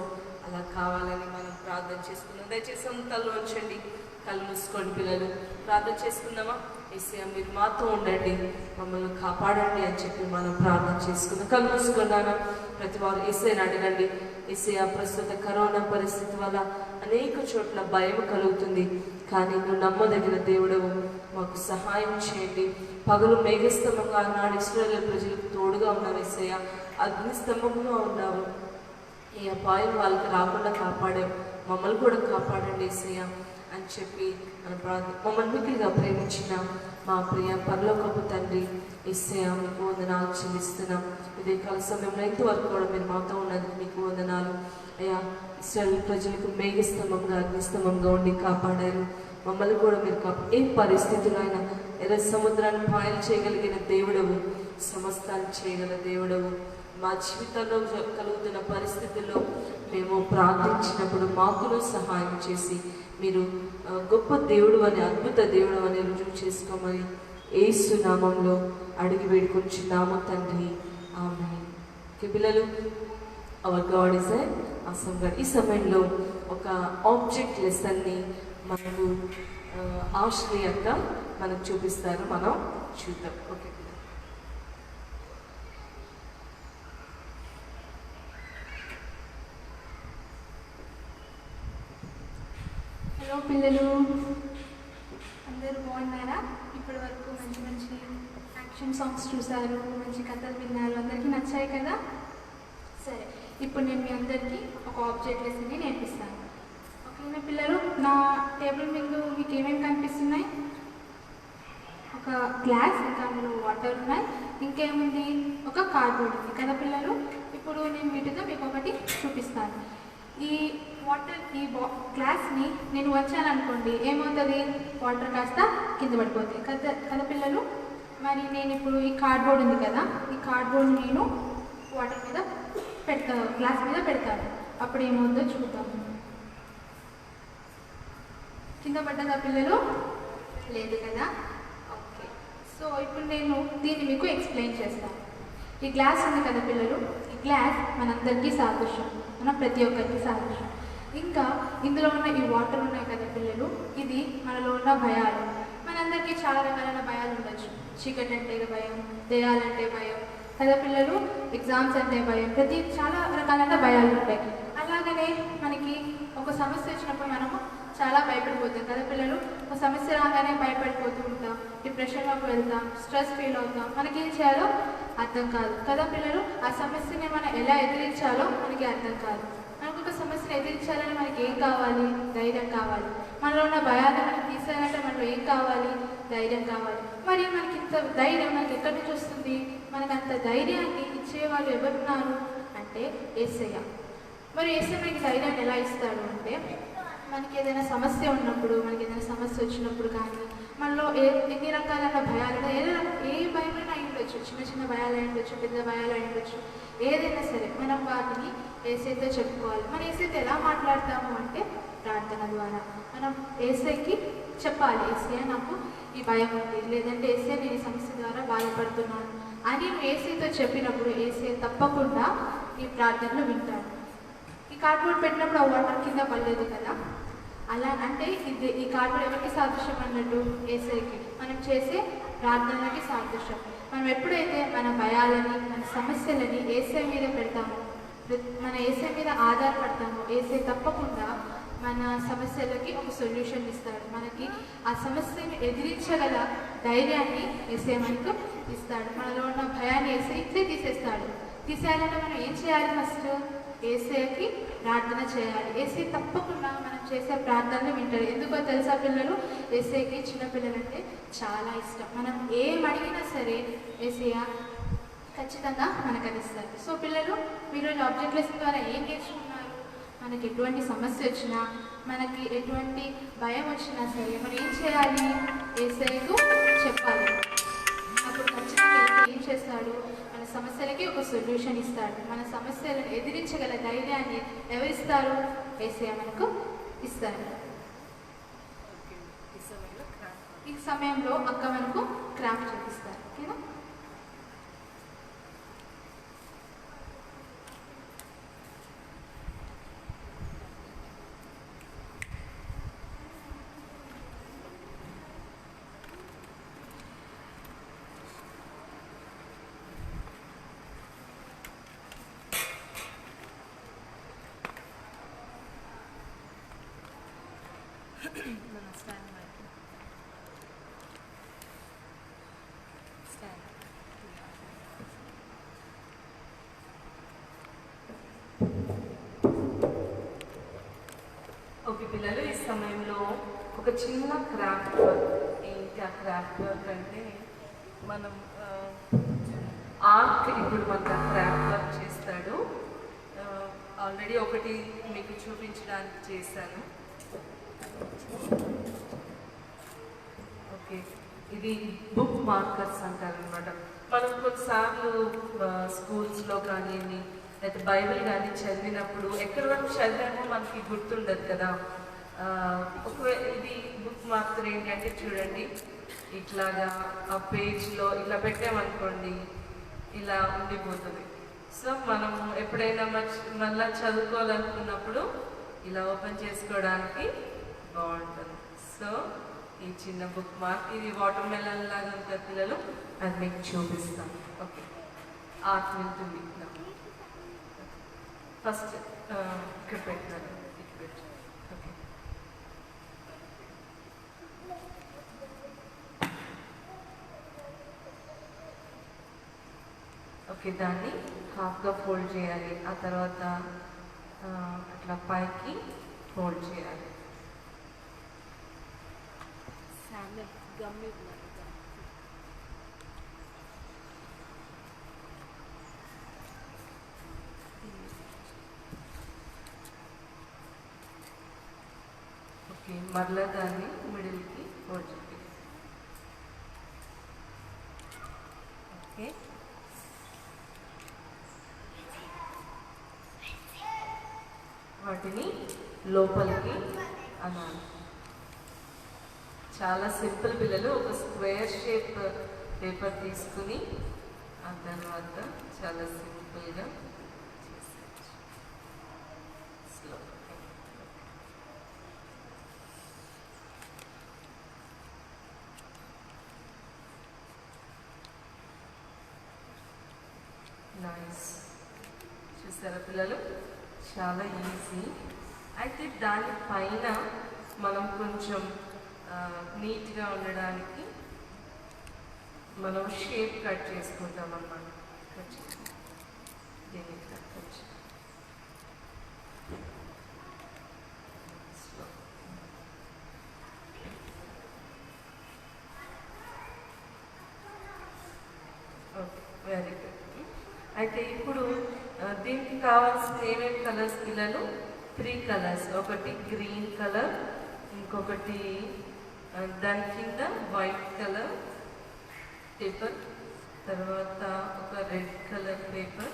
అలా కావాలని మనం ప్రార్థన చేసుకుందాం. దయచేసి అంతలో ఉంచండి, కళ్ళు మూసుకోండి పిల్లలు, ప్రార్థన చేసుకుందామా? యేసయ్యా మీరు మాతో ఉండండి, మమ్మల్ని కాపాడండి అని చెప్పి మనం ప్రార్థన చేసుకుందాం. కళ్ళు మూసుకున్నాను ప్రతి వారు యేసయ్యని అడగండి. యేసయ్యా ప్రస్తుత కరోనా పరిస్థితి వల్ల అనేక చోట్ల భయం కలుగుతుంది, కానీ నువ్వు నమ్మదగిన దేవుడవు, మాకు సహాయం చేయండి. పగలు మేఘస్తంభంగా నాడు ఇశ్రాయేలు ప్రజలకు తోడుగా ఉన్నావు యేసయ్యా, అగ్నిస్తంభంగా ఉన్నావు, ఈ అపాయం వాళ్ళకి రాకుండా కాపాడావు, మమ్మల్ని కూడా కాపాడండి యేసయ్యా అని చెప్పి మన ప్రార్థన. మమ్మల్ని మిక్కిలిగా ప్రేమించిన మా ప్రియ పరలోకపు తండ్రి యేసయ్యా, మీకు వందనాలు చెల్లిస్తున్నాం. ఇదే కాల సమయంలో ఇంతవరకు కూడా మీరు మాతో ఉన్నందుకు మీకు వందనాలు అయ్యా. ఇశ్రాయేలు ప్రజలకు మేఘస్తంభంగా, అగ్నిస్తంభంగా ఉండి కాపాడారు, మమ్మల్ని కూడా మీరు ఏ పరిస్థితుల్లో అయినా ఎర్ర సముద్రాన్ని పాయలు చేయగలిగిన దేవుడవు, సమస్తాన్ని చేయగల దేవుడవు. మా జీవితంలో కలుగుతున్న పరిస్థితుల్లో మేము ప్రార్థించినప్పుడు మాకును సహాయం చేసి మీరు గొప్ప దేవుడు అని, అద్భుత దేవుడు అని రుజువు చేసుకోమని యేసు నామంలో అడిగి వేడుకొంచున్నాము తండ్రి, ఆమేన్. పిల్లలు, hour God is a awesome God. ఈ సమయంలో ఒక ఆబ్జెక్ట్ లెసన్ని మనకు ఆశ్రయ అక్క మనకు చూపిస్తారు, మనం చూద్దాం. ఓకే హలో పిల్లలు, అందరూ బాగున్నారా? ఇప్పటి వరకు మంచి మంచి యాక్షన్ సాంగ్స్ చూసారు, మంచి కథలు విన్నారు, అందరికీ నచ్చాయి కదా? సరే, ఇప్పుడు నేను మీ అందరికీ ఒక ఆబ్జెక్ట్ లెసన్ని నేర్పిస్తాను. ఓకేనా పిల్లలు? నా టేబుల్ మీద మీకు ఏమేమి కనిపిస్తున్నాయి? ఒక గ్లాస్, ఇంకా అందులో వాటర్ ఉన్నాయి, ఇంకేముంది? ఒక కార్డ్బోర్డ్ ఉంది కదా పిల్లలు? ఇప్పుడు నేను వీటితో మీకు ఒకటి చూపిస్తాను. ఈ వాటర్, ఈ గ్లాస్ని నేను వచ్చాననుకోండి, ఏమవుతుంది? వాటర్ కాస్త కింద పడిపోతాయి కదా కదా పిల్లలు? మరి నేను ఇప్పుడు ఈ కార్డ్బోర్డ్ ఉంది కదా, ఈ కార్డ్బోర్డ్ నేను వాటర్ మీద గ్లాస్ మీద పెడతాను. అప్పుడు ఏమవుతుందో చూద్దాం. కింద పడ్డదా పిల్లలు? లేదు కదా? ఓకే, సో ఇప్పుడు నేను దీన్ని మీకు ఎక్స్ప్లెయిన్ చేస్తాను. ఈ గ్లాస్ ఉంది కదా పిల్లలు, ఈ గ్లాస్ మనందరికీ సాదృశ్యం, మన ప్రతి ఒక్కరికి సాదృశ్యం. ఇంకా ఇందులో ఉన్న ఈ వాటర్ ఉన్నాయి కదా పిల్లలు, ఇది మనలో ఉన్న భయాలు. మనందరికీ చాలా రకాలైన భయాలు ఉండొచ్చు. చీకటి అంటే భయం, దెయ్యాలంటే భయం కదా పిల్లలు, ఎగ్జామ్స్ అంటే భయం, చాలా రకాలైన భయాలు ఉంటాయి. అలాగనే మనకి ఒక సమస్య వచ్చినప్పుడు మనము చాలా భయపడిపోతాం కదా పిల్లలు. ఒక సమస్య రాగానే భయపడిపోతూ ఉంటాం, డిప్రెషన్లోకి వెళ్తాం, స్ట్రెస్ ఫీల్ అవుతాం, మనకి ఏం చేయాలో అర్థం కాదు కదా పిల్లలు. ఆ సమస్యని మనం ఎలా ఎదిరించాలో మనకి అర్థం కాదు. మనకు ఒక సమస్యను ఎదిరించాలని మనకి ఏం కావాలి? ధైర్యం కావాలి. మనలో ఉన్న భయాన్ని మనం తీసేయాలంటే మనలో ఏం కావాలి? ధైర్యం కావాలి. మరి మనకి ఇంత ధైర్యం మనకి ఎక్కడి నుంచి వస్తుంది? మనకు అంత ధైర్యాన్ని ఇచ్చేవాళ్ళు ఎవరున్నారు అంటే యేసయ్య. మరి యేసయ్య మనకి ధైర్యాన్ని ఎలా ఇస్తాడు అంటే, మనకి ఏదైనా సమస్య ఉన్నప్పుడు, మనకి ఏదైనా సమస్య వచ్చినప్పుడు కానీ, మనలో ఎన్ని రకాలైన భయాలు, ఏ భయమైనా అయి ఉండొచ్చు, చిన్న చిన్న భయాలు అయి ఉండొచ్చు, పెద్ద భయాలు అయి ఉండొచ్చు, ఏదైనా సరే మనం వాటిని యేసయ్యతో చెప్పుకోవాలి. మనం యేసయ్యతో ఎలా మాట్లాడతాము అంటే ప్రార్థన ద్వారా. మనం యేసయ్యకి చెప్పాలి, యేసయ్య నాకు ఈ భయం ఉంది, లేదంటే యేసయ్య నేను ఈ సమస్య ద్వారా బాధపడుతున్నాను అని నువ్వు యేసయ్యతో చెప్పినప్పుడు యేసయ్య తప్పకుండా ఈ ప్రార్థనలు వింటాడు. ఈ కార్డ్బోర్డ్ పెట్టినప్పుడు ఆ వాటర్ కింద పడలేదు కదా, అలా అంటే ఈ కార్డ్బోర్డ్ ఎవరికి సాదృశ్యం అన్నట్టు? యేసయ్యకి. మనం చేసే ప్రార్థనలకి సాదృశ్యం. మనం ఎప్పుడైతే మన భయాలని, మన సమస్యలని యేసయ్య మీద పెడతామో, మన యేసయ్య మీద ఆధారపడతామో, యేసయ్య తప్పకుండా మన సమస్యలకి ఒక సొల్యూషన్ ఇస్తాడు. మనకి ఆ సమస్యని ఎదిరించగల ధైర్యాన్ని యేసయ్య మనకు ఇస్తాడు. మనలో ఉన్న భయాన్ని యేసయ్య ఇట్లే తీసేస్తాడు. తీసేయాలంటే మనం ఏం చేయాలి? ఫస్ట్ యేసయ్యకి ప్రార్థన చేయాలి. యేసయ్య తప్పకుండా మనం చేసే ప్రార్థనలు వింటాడు. ఎందుకో తెలుసా పిల్లలు? యేసయ్యకి చిన్నపిల్లలంటే చాలా ఇష్టం. మనం ఏం అడిగినా సరే యేసయ్య ఖచ్చితంగా మనకు అందిస్తారు. సో పిల్లలు, మీరు ఆబ్జెక్ట్ లెసన్ ద్వారా ఏం నేర్చుకున్నారు? మనకి ఎటువంటి సమస్య వచ్చినా, మనకి ఎటువంటి భయం వచ్చినా సరే మనం ఏం చేయాలి? యేసయ్యకు చెప్పాలి. అప్పుడు ఖచ్చితంగా ఏం చేస్తాడు? మన సమస్యలకి ఒక సొల్యూషన్ ఇస్తాడు. మన సమస్యలను ఎదిరించగల ధైర్యాన్ని ఎవరిస్తారు? యేసయ్య మనకు ఇస్తారు. ఈ సమయంలో అక్క మనకు క్రాఫ్ట్ చూపిస్తారు. ఓకేనా? ఓకే పిల్లలు, ఈ సమయంలో ఒక చిన్న క్రాఫ్ట్ వర్క్. ఇంకా క్రాఫ్ట్ వర్క్ అంటే మనం ఆర్ట్ ఇప్పుడు మనకు క్రాఫ్ట్ వర్క్ చేస్తాడు. ఆల్రెడీ ఒకటి మీకు చూపించడానికి చేశాను. ఓకే, ఇది బుక్ మార్కర్స్ అంటారు అనమాట. మనం కొన్నిసార్లు స్కూల్స్లో కానీ లేకపోతే బైబిల్ కానీ చదివినప్పుడు ఎక్కడి వరకు చదివామో మనకి గుర్తుండదు కదా. ఒకవేళ ఇది బుక్ మార్కర్ ఏంటంటే చూడండి, ఇట్లాగా ఆ పేజ్లో ఇట్లా పెట్టామనుకోండి, ఇలా ఉండిపోతుంది. సో మనం ఎప్పుడైనా మళ్ళీ చదువుకోవాలనుకున్నప్పుడు ఇలా ఓపెన్ చేసుకోవడానికి బాగుంటుంది. సో ఈ చిన్న బుక్ మార్క్, ఇది వాటర్ మెలన్ లాగా ఉంటుంది పిల్లలు, అది మీకు చూపిస్తాను. ఓకే, ఆర్ట్ వెళ్తుంది. ఫస్ట్ ఇక్కడ పెట్టాను, ఇక్కడ పెట్టు. ఓకే, ఓకే, దాన్ని హాఫ్గా ఫోల్డ్ చేయాలి. ఆ తర్వాత అట్లా పైకి ఫోల్డ్ చేయాలి. ఓకే, మరలా దాన్ని మిడిల్కి ఫోల్డ్ చేయాలి. ఓకే, వాటిని లోపలికి అనాలి. చాలా సింపుల్ పిల్లలు. ఒక స్క్వేర్ షేప్ పేపర్ తీసుకుని ఆ తర్వాత చాలా సింపుల్గా చేసేయచ్చు. స్లో. నైస్. చూసారా పిల్లలు, చాలా ఈజీ. అయితే దానిపైన మనం కొంచెం నీట్గా ఉండడానికి మనం షేప్ కట్ చేసుకుంటాం అన్నమాట. కట్ చేసి దీన్ని కట్ చేసి ఓకే, వెరీ గుడ్. అయితే ఇప్పుడు దీనికి కావాల్సిన ఏమేమి కలర్స్ పిల్లలు? 3 కలర్స్. ఒకటి గ్రీన్ కలర్, ఇంకొకటి దాని కింద వైట్ కలర్ పేపర్, తర్వాత ఒక red colour paper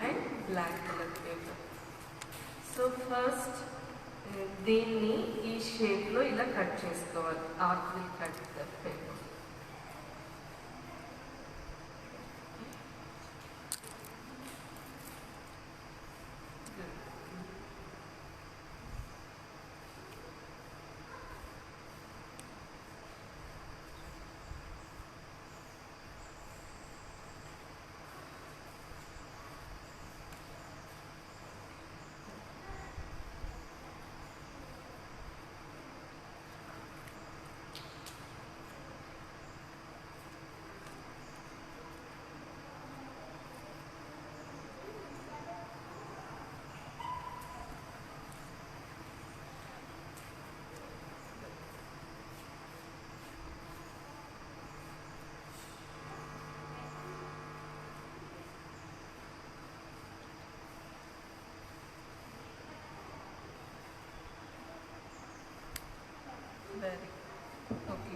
and black colour paper. So first దీన్ని ఈ షేప్లో ఇలా కట్ చేసుకోవాలి. Art will cut the paper. Okay,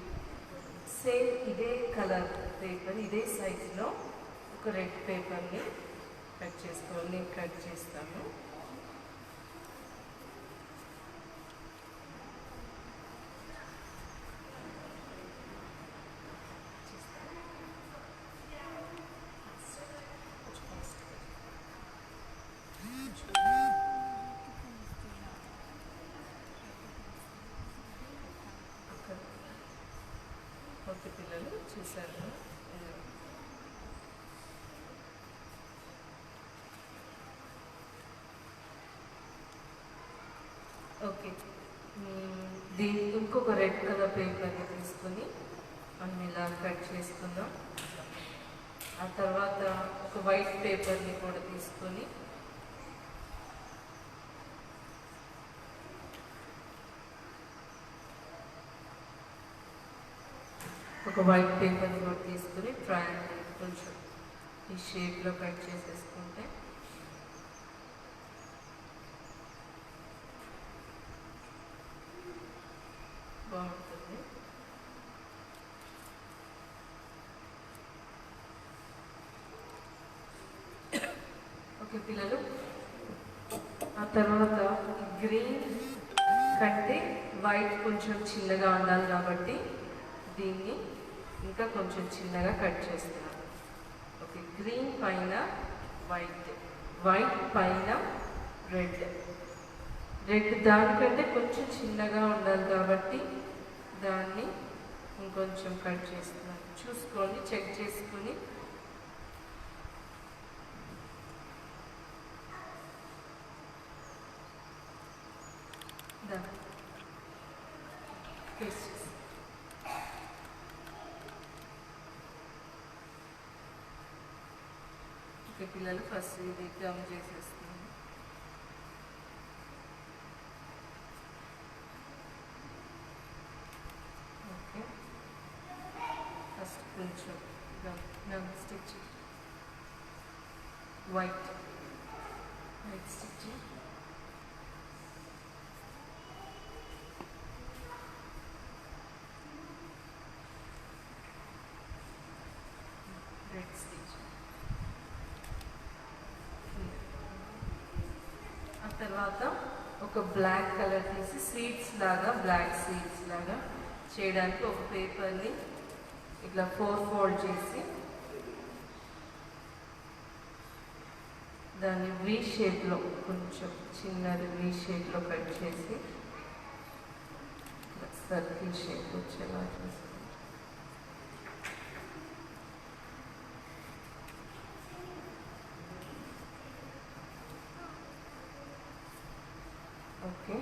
same ఇదే కలర్ పేపర్, ఇదే సైజులో ఒక రెడ్ పేపర్ని కట్ చేసుకోవాలి. నేను కట్ చేస్తాను. ఓకే పిల్లలు, చూసారు. ఓకే, దీని ఇంకొక రెడ్ కలర్ పేపర్ని తీసుకొని మనం ఇలా కట్ చేసుకుందాం. ఆ తర్వాత ఒక వైట్ పేపర్ని కూడా తీసుకొని ట్రయాంగిల్ కొంచెం ఈ షేప్లో కట్ చేసేసుకుంటే బాగుంటుంది. ఓకే పిల్లలు, ఆ తర్వాత గ్రీన్ కంటే వైట్ కొంచెం చిన్నగా ఉండాలి కాబట్టి దీన్ని ఇంకా కొంచెం చిన్నగా కట్ చేస్తున్నాను. గ్రీన్ పైన వైట్, వైట్ పైన రెడ్. రెడ్ దానికంటే కొంచెం చిన్నగా ఉండాలి కాబట్టి దాన్ని ఇంకొంచెం కట్ చేస్తున్నాను. చూసుకోండి, చెక్ చేసుకుని. ఓకే పిల్లలు, ఫస్ట్ ఇది గమ్ చేసేస్తున్నాను. ఓకే, ఫస్ట్ కొంచెం gum stitch, white stitch, red stitch. ఆ తర్వాత ఒక బ్లాక్ కలర్ తీసి సీడ్స్ లాగా, బ్లాక్ సీడ్స్ లాగా చేయడానికి ఒక పేపర్ని ఇట్లా 4 ఫోల్డ్ చేసి దాన్ని వి షేప్లో, కొంచెం చిన్నది వి షేప్లో కట్ చేసి సర్కిల్ షేప్ వచ్చేలా చూసుకోండి. ఓకే,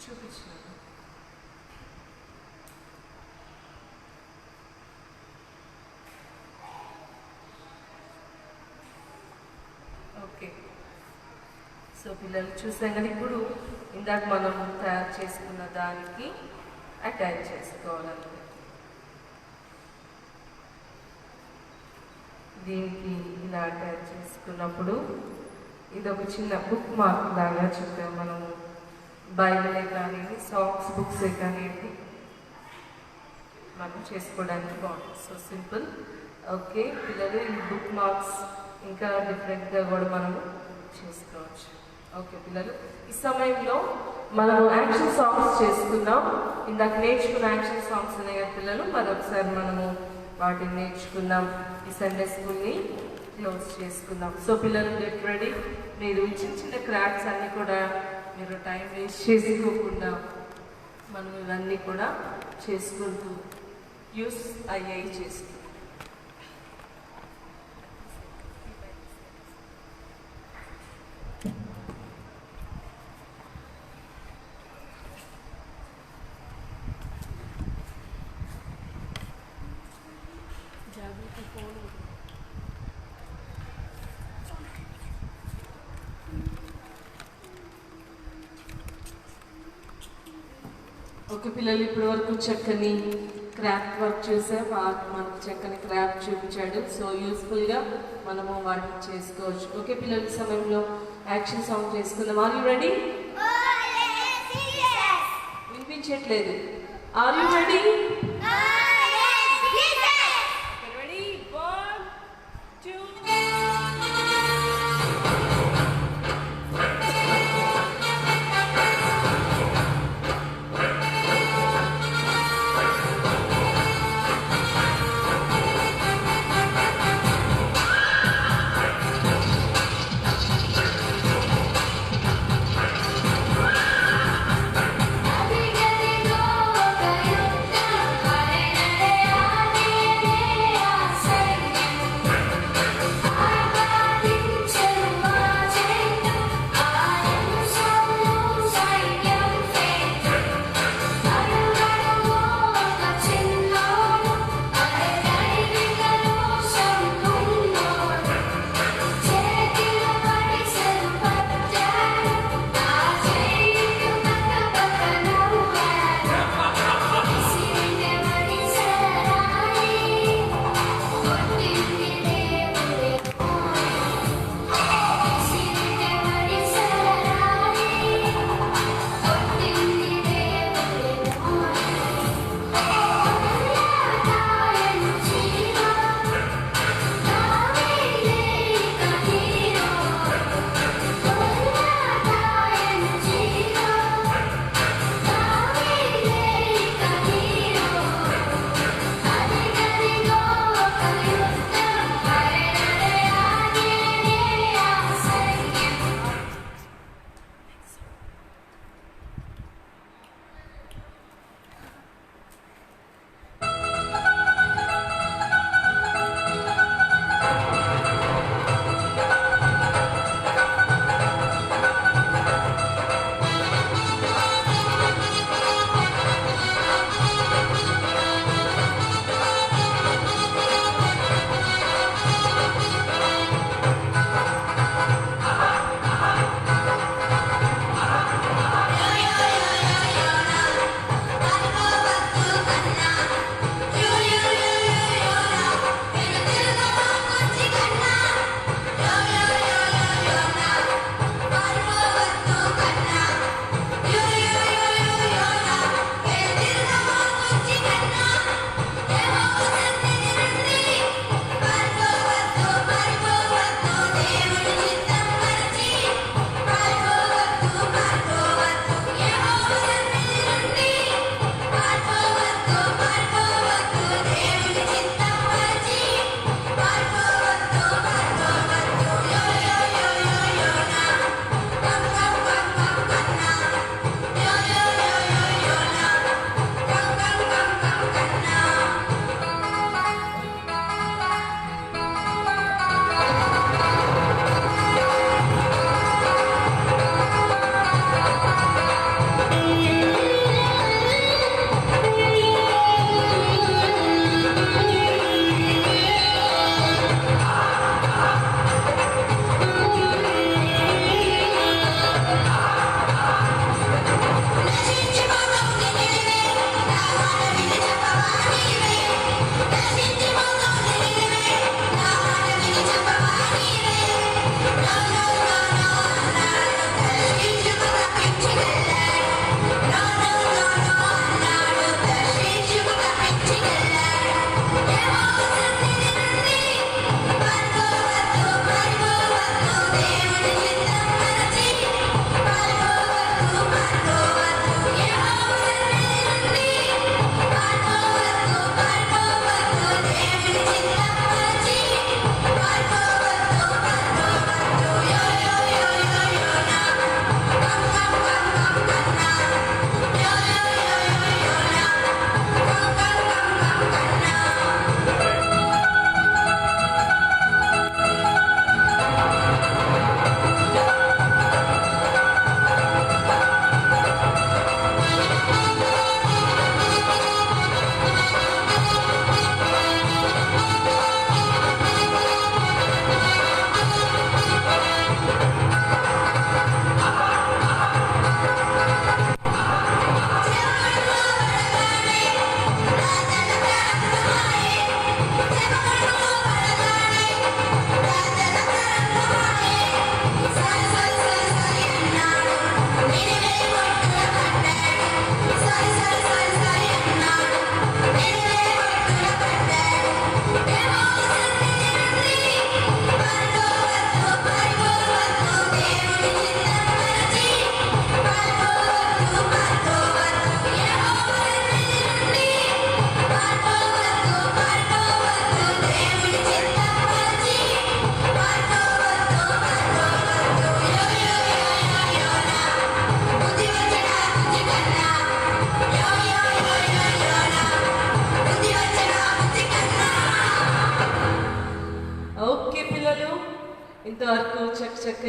చూపించాను. ఓకే, సో పిల్లలు చూసాం కదా. ఇప్పుడు ఇందాక మనం తయారు చేసుకున్న దానికి అటాచ్ చేసుకోవాలన్నమాట. దీనికి ఇలా అటాచ్ చేసుకున్నప్పుడు ఇది ఒక చిన్న బుక్ మార్క్ లాగా చెప్పాము. మనము బైబిలే కానీ, సాంగ్స్ బుక్సే కానీ మనం చేసుకోవడానికి బాగుంటుంది. So simple. ఓకే పిల్లలు, ఈ బుక్ మార్క్స్ ఇంకా డిఫరెంట్గా కూడా మనము చేసుకోవచ్చు. ఓకే పిల్లలు, ఈ సమయంలో మనము యాక్షన్ సాంగ్స్ చేసుకుందాం. ఇందాక నేర్చుకున్న యాక్షన్ సాంగ్స్ ఉన్నాయి కదా పిల్లలు, మరొకసారి మనము వాటిని నేర్చుకుందాం. ఈ సండే స్కూల్ని క్లోజ్ చేసుకుందాం. సో పిల్లలు గెట్ రెడీ. మీరు చిన్న చిన్న క్రాఫ్ట్స్ అన్నీ కూడా మీరు టైం వేస్ట్ చేసుకోకుండా మనం ఇవన్నీ కూడా చేసుకుంటూ యూస్ అయ్యాయి చేసుకుంటాం. ఓకే పిల్లలు, ఇప్పటి వరకు చక్కని క్రాఫ్ట్ వర్క్ చూసాం. మనకు చక్కని క్రాఫ్ట్ చూపించాడు. సో యూస్ఫుల్గా మనము వాటిని చేసుకోవచ్చు. ఓకే పిల్లల సమయంలో యాక్షన్ సాంగ్ చేసుకుందాం. Are you ready? వినిపించట్లేదు. Are you ready? Ready? 1 2 Every day we go,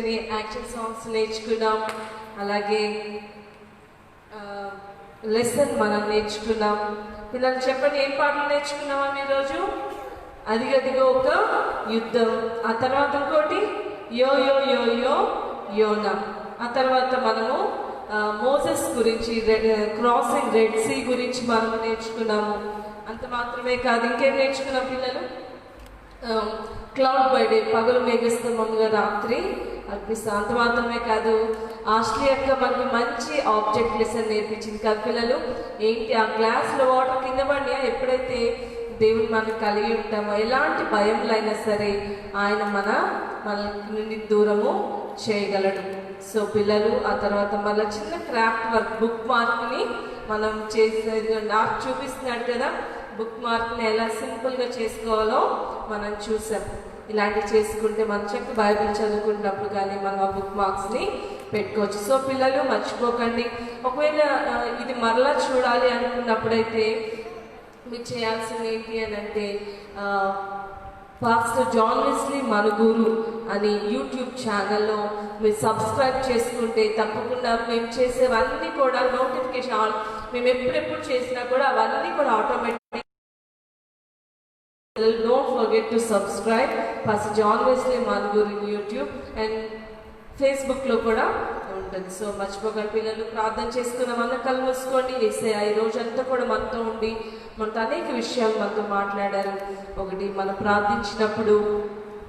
చక్కని యాక్షన్ సాంగ్స్ నేర్చుకున్నాం. అలాగే లెసన్ మనం నేర్చుకున్నాం. పిల్లలు చెప్పండి, ఏం పాటలు నేర్చుకున్నామా ఈరోజు? అదిగదిగో ఒక యుద్ధం. ఆ తర్వాత ఇంకోటి యో యో యో యో యోనా. ఆ తర్వాత మనము మోసెస్ గురించి, క్రాసింగ్ రెడ్ సీ గురించి మనం నేర్చుకున్నాము. అంత మాత్రమే కాదు, ఇంకేం నేర్చుకున్నాం పిల్లలు? క్లౌడ్ బై డే, పగలు మేఘస్తంభంగా రాత్రి అనిపిస్తాం. అంత మాత్రమే కాదు, ఆస్ట్లీ అక్క మనకి మంచి ఆబ్జెక్ట్ లెసన్ నేర్పించింది కదా పిల్లలు. ఏంటి, ఆ గ్లాస్లో వాటర్ కింద పడి ఎప్పుడైతే దేవుని మనం కలిగి ఉంటామో ఎలాంటి భయంలో అయినా సరే ఆయన మన నుండి దూరము చేయగలడు. సో పిల్లలు ఆ తర్వాత మళ్ళీ చిన్న క్రాఫ్ట్ వర్క్, బుక్ మార్క్ని మనం చేసేది నాకు చూపిస్తున్నాడు కదా. బుక్ మార్క్ని ఎలా సింపుల్గా చేసుకోవాలో మనం చూసాం. ఇలాంటివి చేసుకుంటే మనం చక్కగా బైబిల్ చదువుకున్నప్పుడు కానీ మనం ఆ బుక్ మార్క్స్ని పెట్టుకోవచ్చు. సో పిల్లలు మర్చిపోకండి, ఒకవేళ ఇది మరలా చూడాలి అనుకున్నప్పుడైతే మీరు చేయాల్సింది ఏంటి అని అంటే, పాస్టర్ జాన్ వెస్లీ మనుగూరు అని యూట్యూబ్ ఛానల్లో మీరు సబ్స్క్రైబ్ చేసుకుంటే తప్పకుండా మేము చేసేవన్నీ కూడా నోటిఫికేషన్, మేము ఎప్పుడెప్పుడు చేసినా కూడా అవన్నీ కూడా automatic. Don't forget to subscribe pastor John Wesley Manuguru YouTube and ఫేస్బుక్లో కూడా ఉంటుంది. సో మర్చిపోకండి పిల్లలు. ప్రార్థన చేసుకున్న మన కళ్ళు మూసుకోండి. యేసయ్య ఈ రోజంతా కూడా మనతో ఉండి మనతో అనేక విషయాలు మనతో మాట్లాడారు. ఒకటి, మనం ప్రార్థించినప్పుడు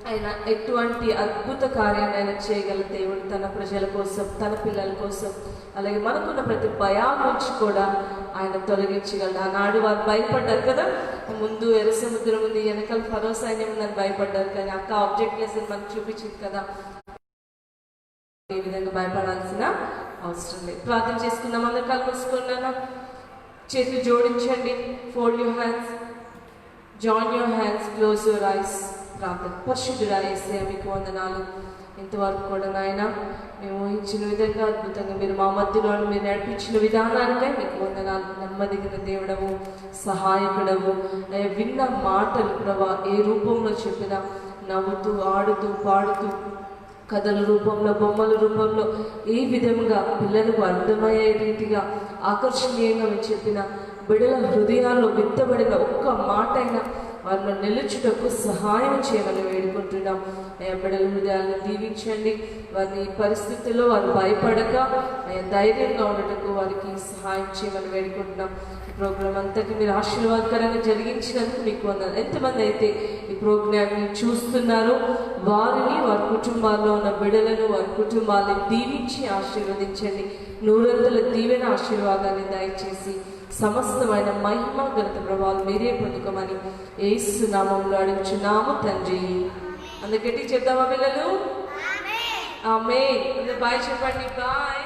ఆయన ఎటువంటి అద్భుత కార్యాన్ని ఆయన చేయగల దేవుడు, తన ప్రజల కోసం, తన పిల్లల కోసం. అలాగే మనకున్న ప్రతి భయాల నుంచి కూడా ఆయన తొలగించగలడు. ఆనాడు వారు భయపడ్డారు కదా, ముందు ఎర్ర సముద్రం ఉంది, వెనకాల ఫరో సైన్యం ఉందని భయపడ్డారు. కానీ అక్క ఆబ్జెక్ట్ లెసన్ మనకు చూపించింది కదా, ఏ విధంగా భయపడాల్సిన అవసరం లేదు. ప్రార్థన చేసుకుందాం. అందరు కళ్ళు మూసుకున్నాను, చేతులు జోడించండి. Fold your hands, join your hands, close your eyes. ప్రార్థన. పరిశుద్ధుడా యేసయ్య మీకు వందనాలు. ఇంతవరకు కూడా నాయన మేము ఊహించిన విధంగా అద్భుతంగా మీరు మా మధ్యలో మీరు నడిపించిన విధానానికే మీకు వందనాలు. నెమ్మదిగిన దేవుడవు, సహాయకుడవు. విన్న మాటలు ప్రభా ఏ రూపంలో చెప్పినా నవ్వుతూ, ఆడుతూ, పాడుతూ, కథల రూపంలో, బొమ్మల రూపంలో, ఏ విధంగా పిల్లలకు అర్థమయ్యే రీతిగా ఆకర్షణీయంగా మీరు చెప్పిన బిడ్డల హృదయాల్లో విత్తబడిన ఒక్క మాట అయినా వారిని నిలుచుటకు సహాయం చేయమని వేడుకుంటున్నాం. బిడ్డల హృదయాలను దీవించండి. వారిని పరిస్థితుల్లో వారు భయపడక ధైర్యంగా ఉండటకు వారికి సహాయం చేయమని వేడుకుంటున్నాం. ఈ ప్రోగ్రాం అంతటి మీరు ఆశీర్వాదకరంగా జరిగించినందుకు మీకు వందనాలు. ఎంతమంది అయితే ఈ ప్రోగ్రామ్ని చూస్తున్నారో వారిని, వారి కుటుంబాల్లో ఉన్న బిడ్డలను, వారి కుటుంబాన్ని దీవించి ఆశీర్వదించండి. నూరంతల దీవెన ఆశీర్వాదాన్ని దయచేసి సమస్తమైన మహిమ ఘనత ప్రభావాలు మీరే పొందుకోమని యేసు నామములో అడుగుచున్నాము తండ్రి. అందుకటి చెప్తామా పిల్లలు? ఆమేన్. బాయ్ చెప్పండి. బాయ్.